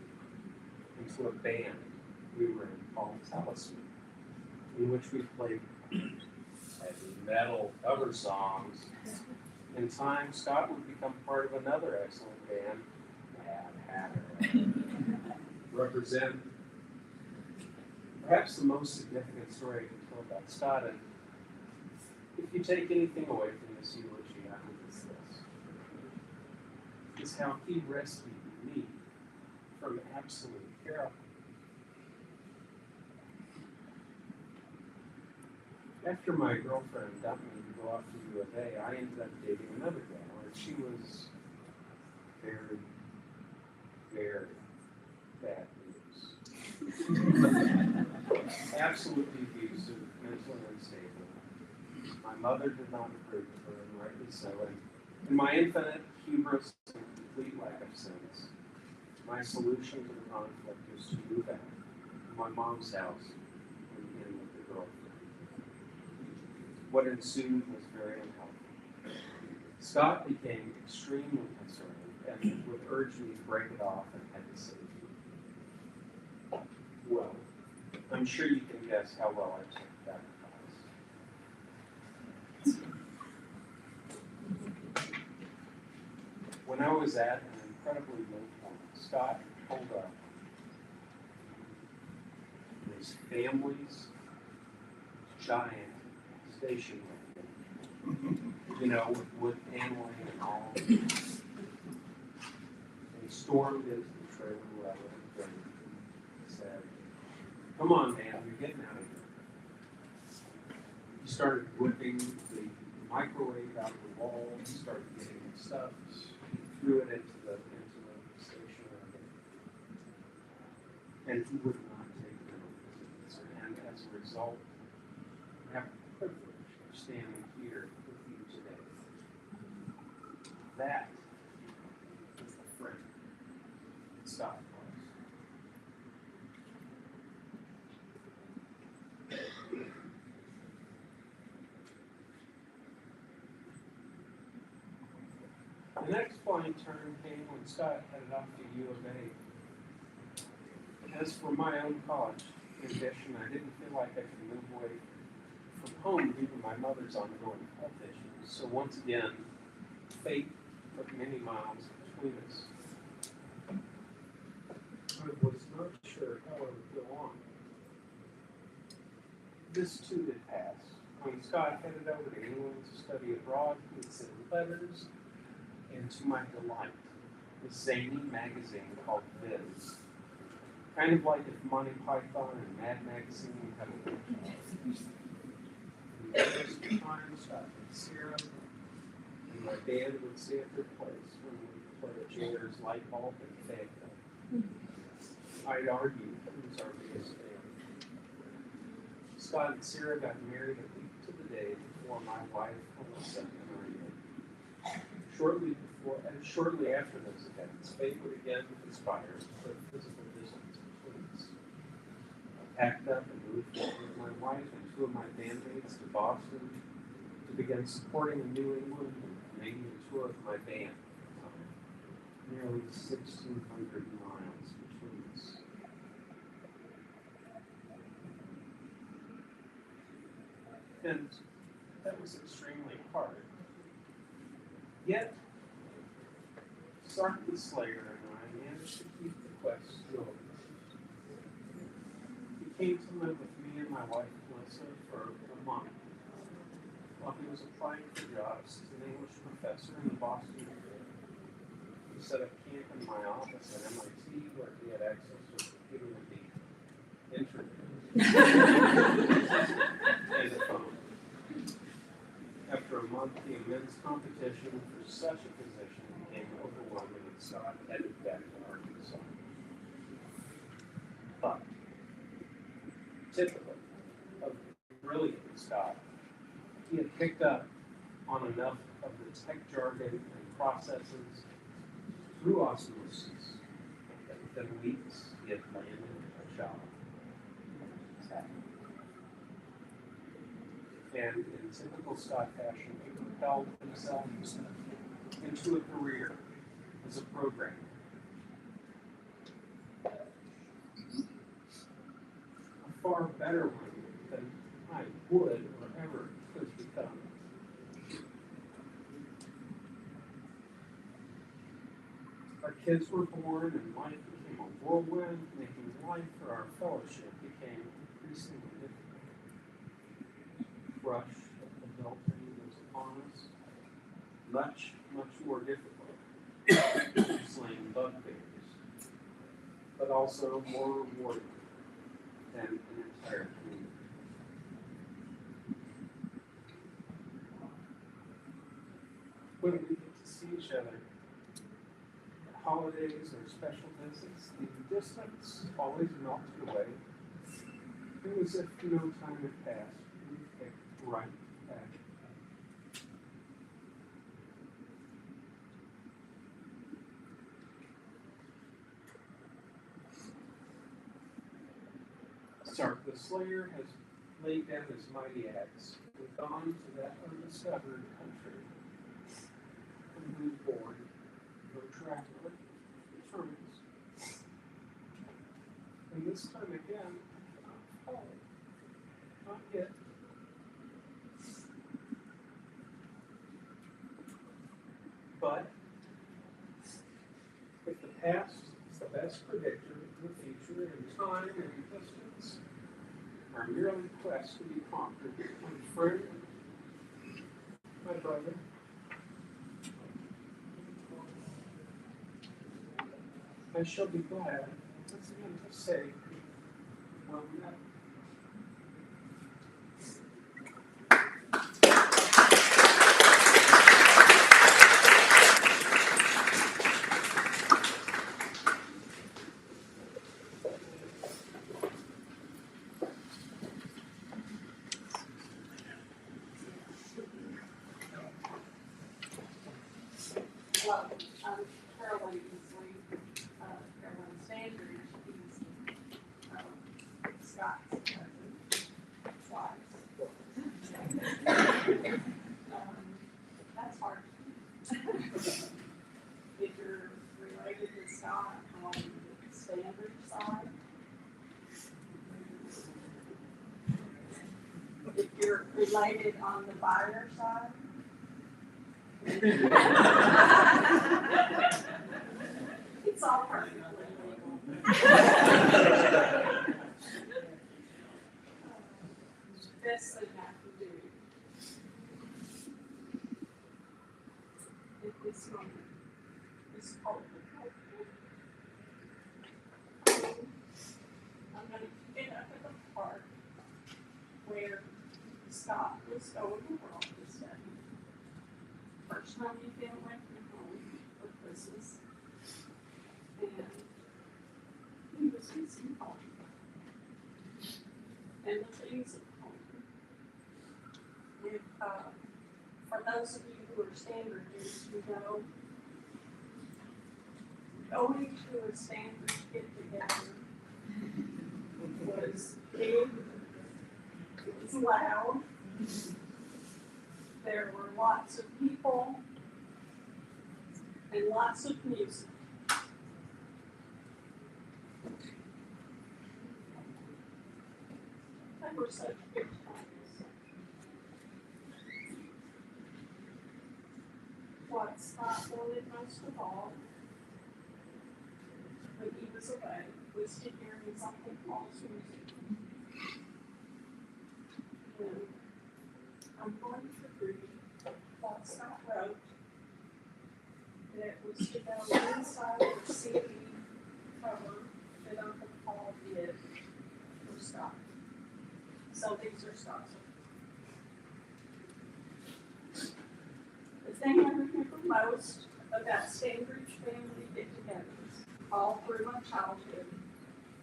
into a band we were in called Talisman, in which we played heavy metal cover songs. In time, Scott would become part of another excellent band, Mad Hatter. Represent perhaps the most significant story I can tell about Scott, and if you take anything away from this eulogy, I hope it's this. It's how he rescued me from absolute peril. After my girlfriend got me to go off to U of A, I ended up dating another gal, and she was very, very bad news. Absolutely abusive, mentally unstable. My mother did not approve of her, and rightly so. And in my infinite hubris and complete lack of sense, my solution to the conflict was to move out of my mom's house and begin with the girlfriend. What ensued was very unhealthy. Scott became extremely concerned and would urge me to break it off and head to safety. Well, I'm sure you can guess how well I took that advice. When I was at an incredibly low point, Scott pulled up his family's giant station wagon, you know, with wood paneling and all. And he stormed into the trailer where I lived and said, "Come on, man, you're getting out of here." He started whipping the microwave out of the wall. He started getting the stuff. He threw it into the station wagon. And he would not take no. And as a result, I have the privilege of standing here with you today. That is the friend that Scott was. The next flying turn came when Scott headed off to U of A. As for my own college ambition, I didn't feel like I could move away from home due to my mother's ongoing health issues. So once again, fate put many miles between us. I was not sure how I would go on. This too did pass. When Scott headed over to England to study abroad, he would send letters, and to my delight, a zany magazine called Viz. Kind of like if Monty Python and Mad Magazine had a little first time, Scott and Sarah and my band would stay at their place when we would play a Jailer's Light Bulb in Fayetteville. I'd argue who was our biggest fan. Scott and Sarah got married a week to the day before my wife, Melissa, and I did. Shortly after those events, fate would again conspire to put physical distance between us. I packed up and moved with my wife and two of my bandmates to Boston to begin supporting a New England and Canadian tour of my band. Nearly 1,600 miles between us. And that was extremely hard. Yet, Sark the Slayer and I managed to keep the quest going. He came to live with me and my wife Melissa for a month while he was applying for jobs as an English professor in the Boston area. He set up camp in my office at MIT where he had access to a computer with the internet and a phone. After a month, the immense competition for such a position became overwhelming, and Scott headed back to Arkansas. But, typical of brilliant Scott, he had picked up on enough of the tech jargon and processes through osmosis that within weeks he had landed a job. And in typical Scott fashion, he propelled himself into a career as a programmer. A far better one than I would or ever could become. Our kids were born and life became a whirlwind, making life for our fellowship became increasingly difficult. Rush of adultery was upon us, much more difficult, slaying bugbears, but also more rewarding than an entire community. when we get to see each other, holidays or special visits, the distance always melted away. It was as if no time had passed. We picked right back. Stark the Slayer has laid down his mighty axe and gone to that undiscovered country from whose bourne no traveler returns. And this time again, oh, not yet. But if the past is the best predictor of the future in time and distance, our merely quest to be conquered, my friend, my brother, I shall be glad once again to say, well met. Well, Caroline Easley, Caroline Standridge, he's, Scott's cousin, twice. That's hard. If you're related to Scott on the Standridge side, if you're related on the buyer side, it's all perfectly legal. Best thing I can do at this moment is hold the I'm going to get up at the park where Scott was going to work this day. First time you've been away from home for Christmas. And he was missing home. And the things of home. If, for those of you who are Standridges, you know, going to a Standridge get-together was big, it was loud, there were lots of people, and lots of music. They were such good times. What Scott wanted most of all, when he was away, was to hear his Uncle Paul's music. And I'm going to read what Scott wrote. And it was to go inside the CD cover that Uncle Paul did for Scott. So these are Scott's. The thing I remember most about Standridge family get-togethers all through my childhood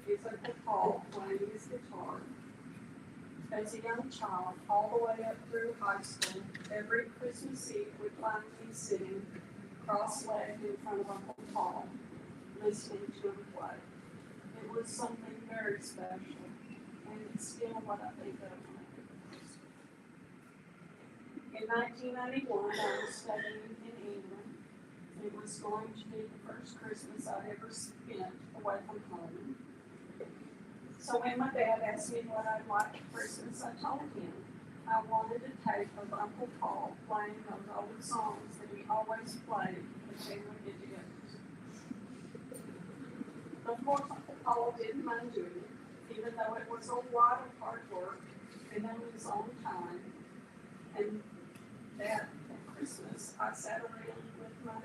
is Uncle Paul playing his guitar. As a young child, all the way up through high school, every Christmas Eve would find me sitting cross-legged in front of Uncle Paul, listening to him play. It was something very special, and it's still what I think of when I think of Christmas. In 1991, I was studying in England. It was going to be the first Christmas I'd ever spent away from home. So when my dad asked me what I'd like for Christmas, I told him I wanted a tape of Uncle Paul playing those old songs that he always played at family get-togethers. Of course, Uncle Paul didn't mind doing it, even though it was a lot of hard work and on his own time. And that Christmas, I sat around with my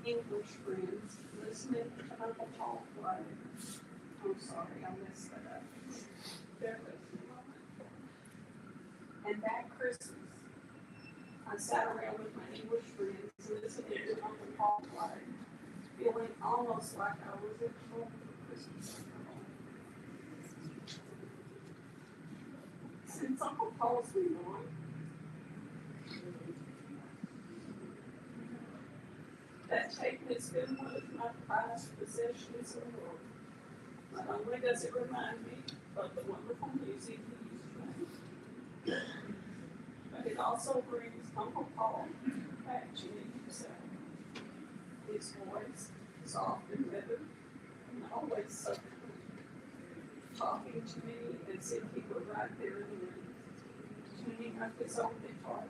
English friends listening to Uncle Paul play. I'm sorry, I messed that up. Bear with me a moment. And that Christmas, I sat around with my English friends listening to Uncle Paul play, feeling almost like I was at home for Christmas. Since Uncle Paul's been gone, that tape has been one of my prized possessions in the world. Not only does it remind me of the wonderful music he used to make, but it also brings Uncle Paul back to me himself. His voice, soft and weathered, and always so kind, talking to me as if he were right there in the room, tuning up his own guitar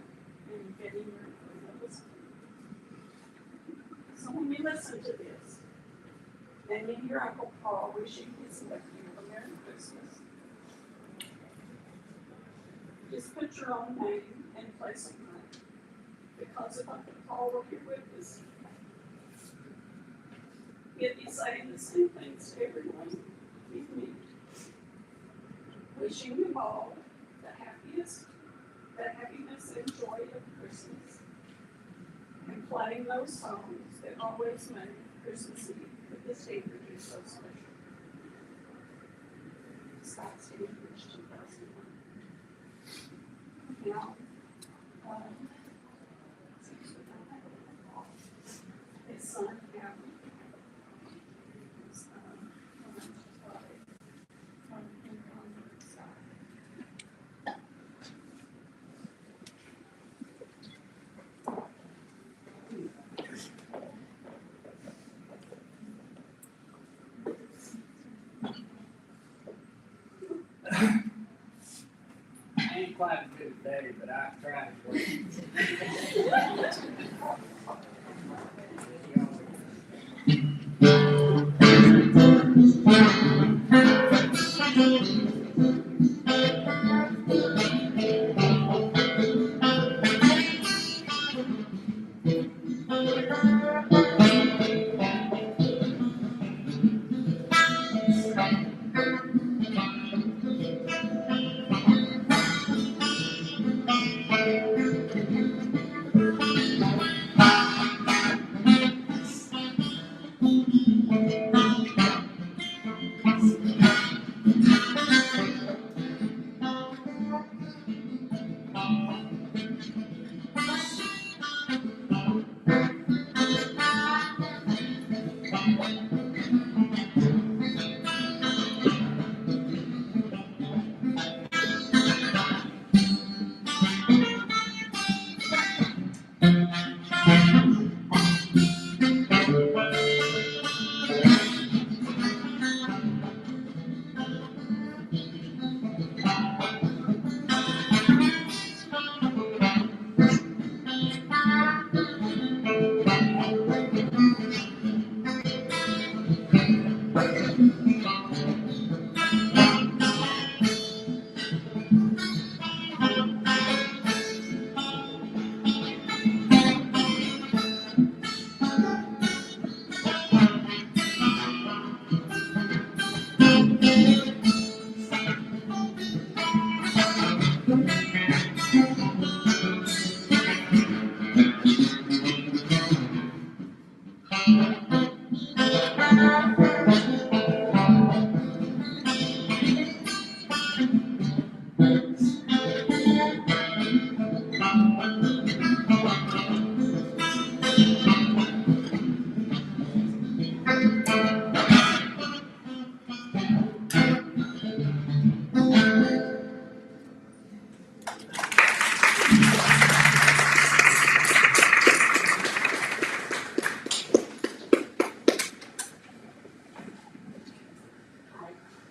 and getting ready for another. So when you listen to this, and you hear Uncle Paul wishing his nephew a Merry Christmas, just put your own name and place of birth, because if Uncle Paul were here with us, he'd be saying the same things to everyone with me, wishing them all the happiness and joy of Christmas, and playing those songs that always make Christmas Eve with the Standridge so special. Scott Standridge, 2001. Now, his son, Gavin, is I ain't quite as good as Daddy, but I've tried to work.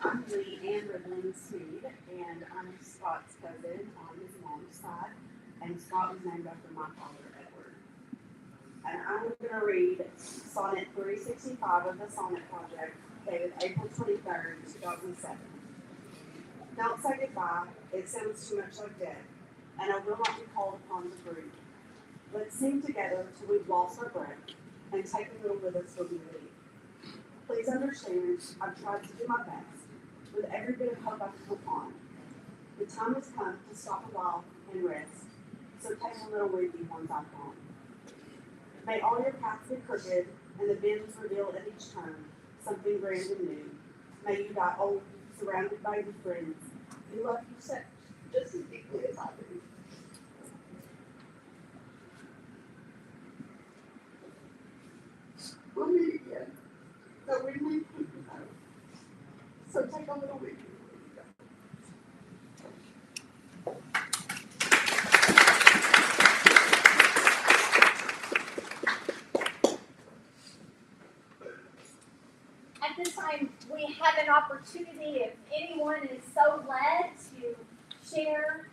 I'm Lee Ann Ridley Sneed, and I'm Scott's cousin on his mom's side, and Scott was named after my father, Edward. And I'm going to read Sonnet 365 of the Sonnet Project, dated April 23rd, 2007. Don't say goodbye, it sounds too much like death, and I will not be called upon to grieve. Let's sing together till we've lost our breath, and take a little with us when we leave. Please understand, I've tried to do my best, with every bit of hope I can hope on. The time has come to stop a while and rest, so take a little with you once I'm gone. May all your paths be crooked and the bends reveal at each turn something grand and new. May you die old, surrounded by your friends who love you just as deeply as I do. We'll meet again, but we need to know. So take a little week. At this time, we have an opportunity, if anyone is so led, to share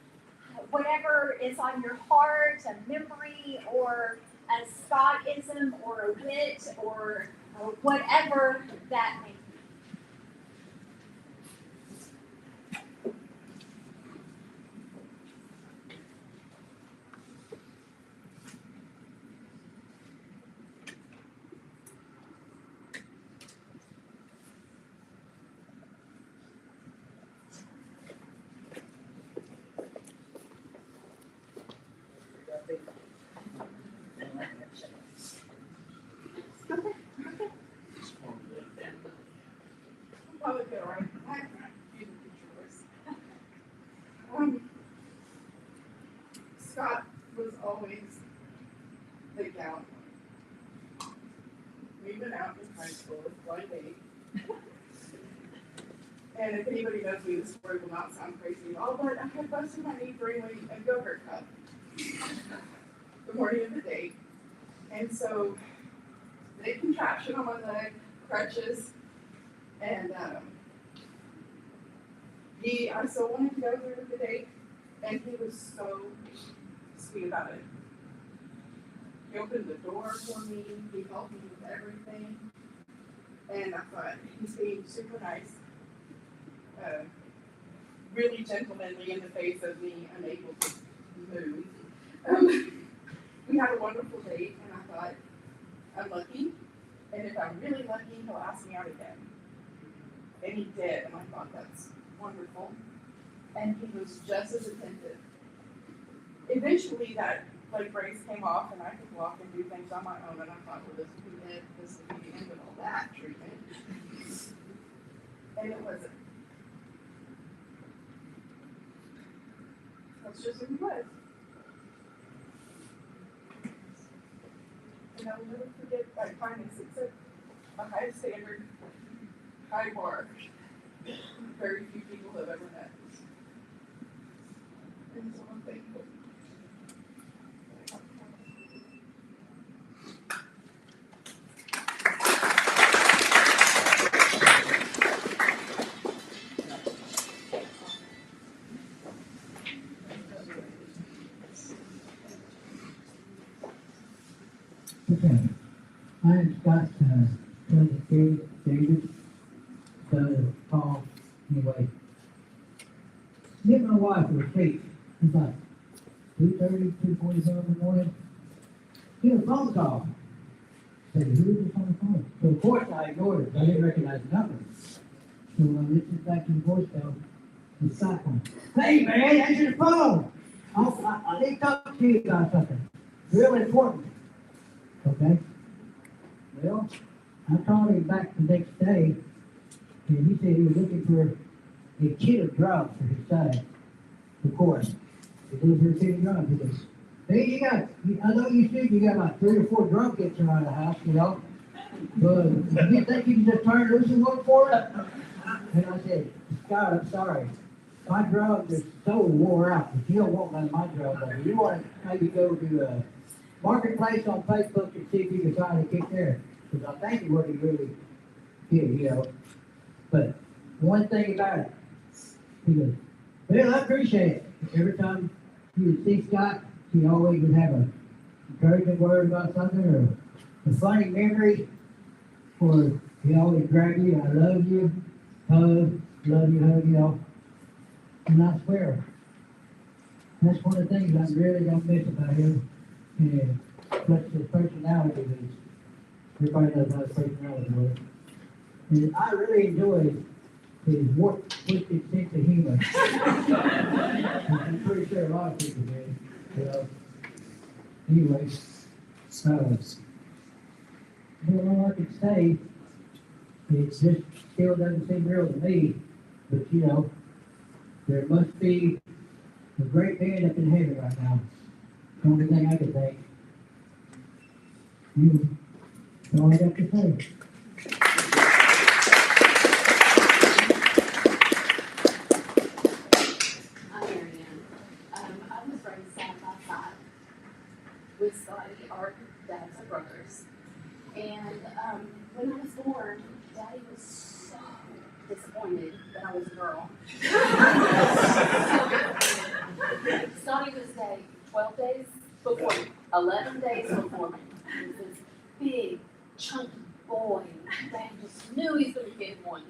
whatever is on your heart, a memory or a Scottism or a wit or whatever that may be. Probably good, right? You can get yours. Scott was always the gallant one. We've been out in high school with blind date. And if anybody knows me, this story will not sound crazy at all, but I had busted my knee during a go-kart cup the morning of the date. And so they contraption on my leg, crutches, and I still wanted to go through with the date, and he was so sweet about it. He opened the door for me, he helped me with everything, and I thought, he's being super nice, really gentlemanly in the face of me unable to move. We had a wonderful date, and I thought, I'm lucky, and if I'm really lucky, he'll ask me out again. And he did, and I thought, that's wonderful. And he was just as attentive. Eventually that brace came off and I could walk and do things on my own, and I thought, well, this would be it, this would be the end of all that treatment. And it wasn't. That's just who he was. And I'll never forget, I finally set a high standard, high bar. Very few people have ever met. And so I'm thankful. Okay, I'm Scott, David, Paul, anyway. Me and my wife were asleep. It was like 2:30, 2:45 in the morning. Get a phone call. Said, who is this on the phone? So of course I ignored it. I didn't recognize the number. So I listened back to the voicemail. It's Scott one. Hey man, answer the phone. I need to talk to you about something. Real important. Okay. Well, I called him back the next day, and he said he was looking for a kit of drugs for his son. Of course, he looking for a kit of drugs. He goes, hey, I know you said you got like 3 or 4 drug kits around the house, you know, but you think you can just turn loose and look for it? And I said, Scott, I'm sorry. My drugs are so wore out, but you don't want none of my drugs. You want to maybe go to Marketplace on Facebook and see if you can find a kick there. Because I think it what he really did, you know. But one thing about it, he goes, well, I appreciate it. Every time you would see Scott, he always would have an encouraging word about something or a funny memory, or he always grab you, I love you, hug, love you, hug, you know. And I swear, that's one of the things I really don't miss about him. And plus his personality is, everybody knows how his personality was. And I really enjoy his twisted sense of humor. I'm pretty sure a lot of people do. You know. Anyway, how long I can stay. It just still doesn't seem real to me, but you know, there must be a great band up in heaven right now. The only thing I can think. That's all I got to say. I'm Marianne. I was raised side by side with Scotty. Our dads are brothers. And when I was born, Daddy was so disappointed that I was a girl. Scotty was day 12 days before me, 11 days before me. He was this big, chunky boy. Dad just knew he was going to get one.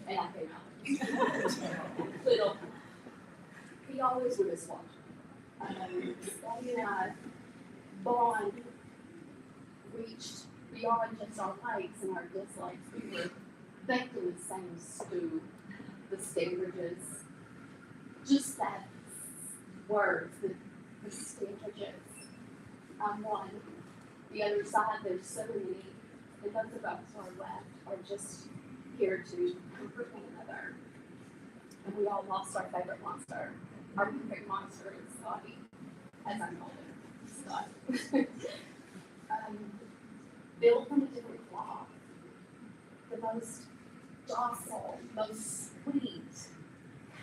And I came out. Little. He always would have swapped. Scotty and I bond reached beyond just our likes and our dislikes. We were baked in the same stew, the Standridges. Just that words, the Standridges. I'm one. The other side, there's so many, and those of us who are left are just here to comfort one another. And we all lost our favorite monster. Our perfect monster is Scotty, as I call him, Scott. Built from a different cloth. The most docile, most sweet,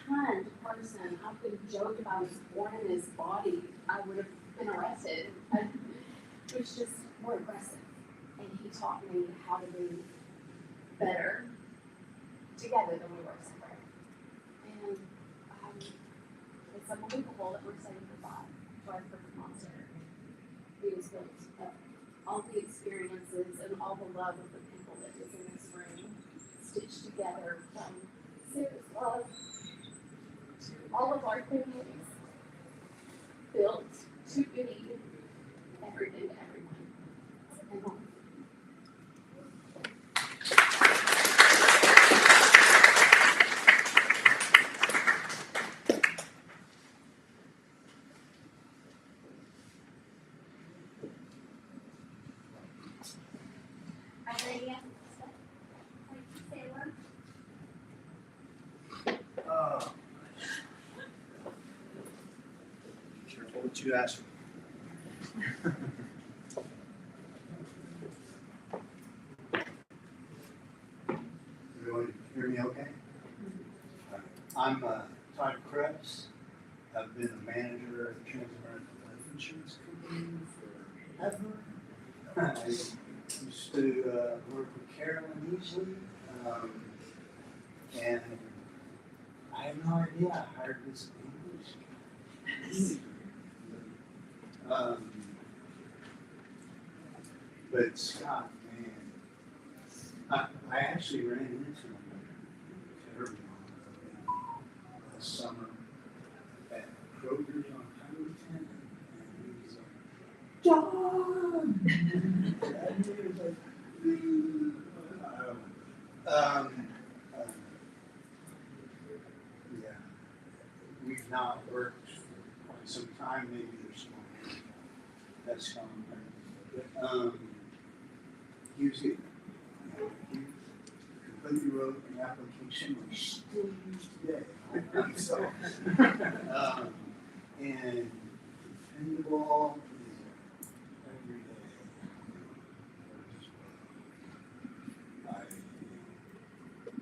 kind person. I would joke if I was born in his body, I would have been arrested. It was just more aggressive. And he taught me how to be better together than we were separate. And it's unbelievable that we're saying goodbye to our perfect monster. He was built of all the experiences and all the love of the people that was in this room, stitched together from Sarah's love to all of our families, built to be everything to everyone. And home. Careful what you ask for. Everyone hear me okay? I'm Todd Krebs. I've been the manager of the Transamerican Life Insurance Company forever. I used to work with Carolyn Easley, and I have no idea I hired this English guy. But Scott, man, I actually ran into him terribly last summer at Kroger's on Highway 10, and he was like, John! And he was like, yeah, we've not worked for quite some time, maybe there's more that's coming. He was good. He completely wrote an application we still use today. So, and dependable every day.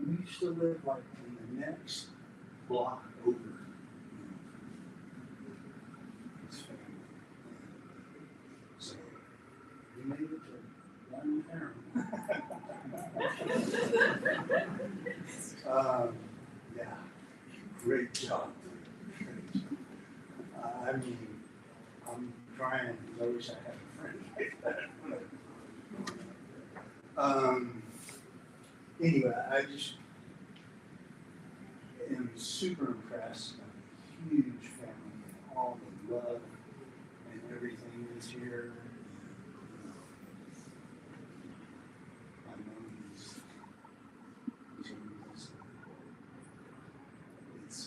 We used to live like in the next block over. His family. So we made it to one parent. Yeah, great job. I mean, I'm trying, I wish I had a friend like that. Anyway, I just am super impressed. A huge family, and all the love and everything is here. I know he's it's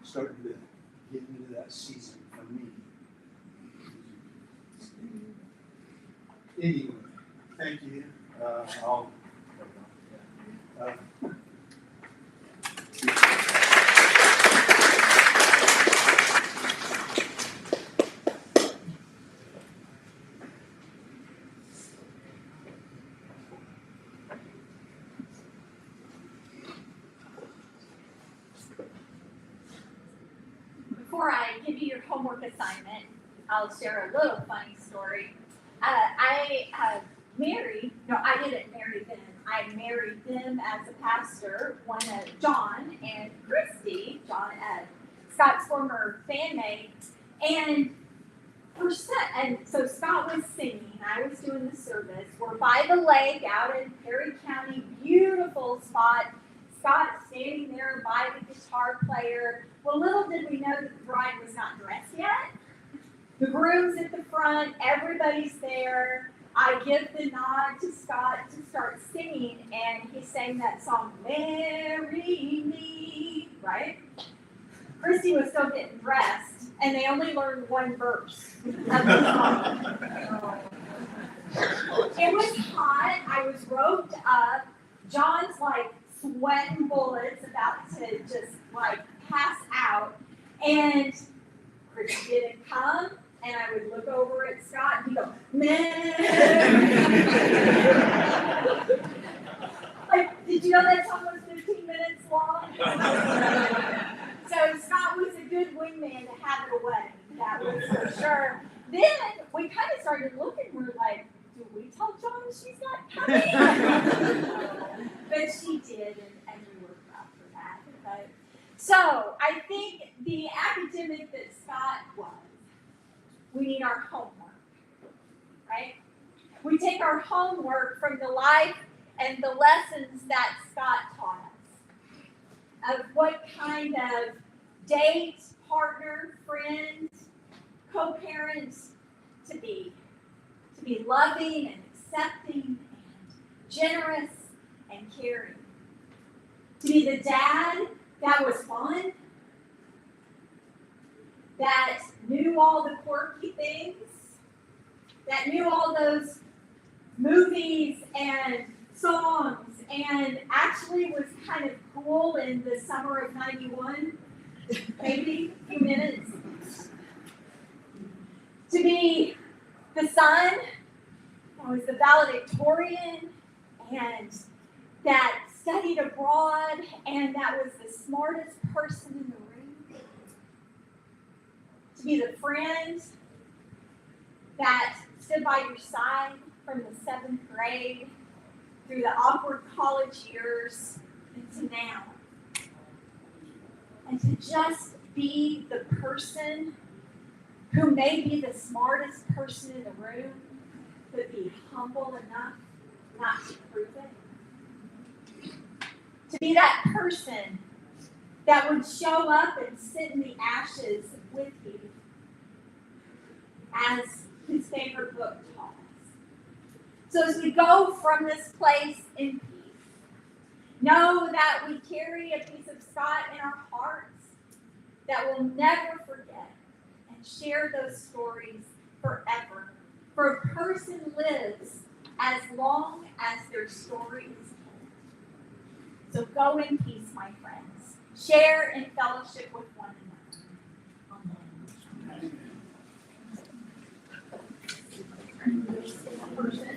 starting to get into that season for me. Anyway, thank you. I'll. Before I give you your homework assignment, I'll share a little funny story. I didn't marry them. I married them as a pastor, John and Christy, Scott's former bandmate, and so Scott was singing, I was doing the service. We're by the lake out in Perry County, beautiful spot. Scott standing there by the guitar player. Well, little did we know that the bride was not dressed yet. The groom's at the front, everybody's there. I give the nod to Scott to start singing, and he sang that song, Marry Me, right? Christy was still getting dressed, and they only learned one verse of the song. It was hot, I was roped up. John's like sweating bullets, about to just like pass out, and Christy didn't come. And I would look over at Scott and he'd go, man. Like, did you know that song was 15 minutes long? So Scott was a good wingman to have it away. That was for sure. Then we kind of started looking, we're like, do we tell John she's not coming? But she did, and we were proud for that. But, so I think the academic that Scott was, we need our homework, right? We take our homework from the life and the lessons that Scott taught us of what kind of date, partner, friend, co-parent to be loving and accepting and generous and caring, to be the dad that was fun, that knew all the quirky things, that knew all those movies and songs, and actually was kind of cool in the summer of '91, maybe a few minutes. To be the son that was the valedictorian and that studied abroad and that was the smartest person in the room. To be the friend that stood by your side from the 7th grade through the awkward college years into now. And to just be the person who may be the smartest person in the room, but be humble enough not to prove it. To be that person that would show up and sit in the ashes with you, as his favorite book taught us. So as we go from this place in peace, know that we carry a piece of Scott in our hearts that we'll never forget and share those stories forever. For a person lives as long as their story is told. So go in peace, my friends. Share in fellowship with one another. Amen.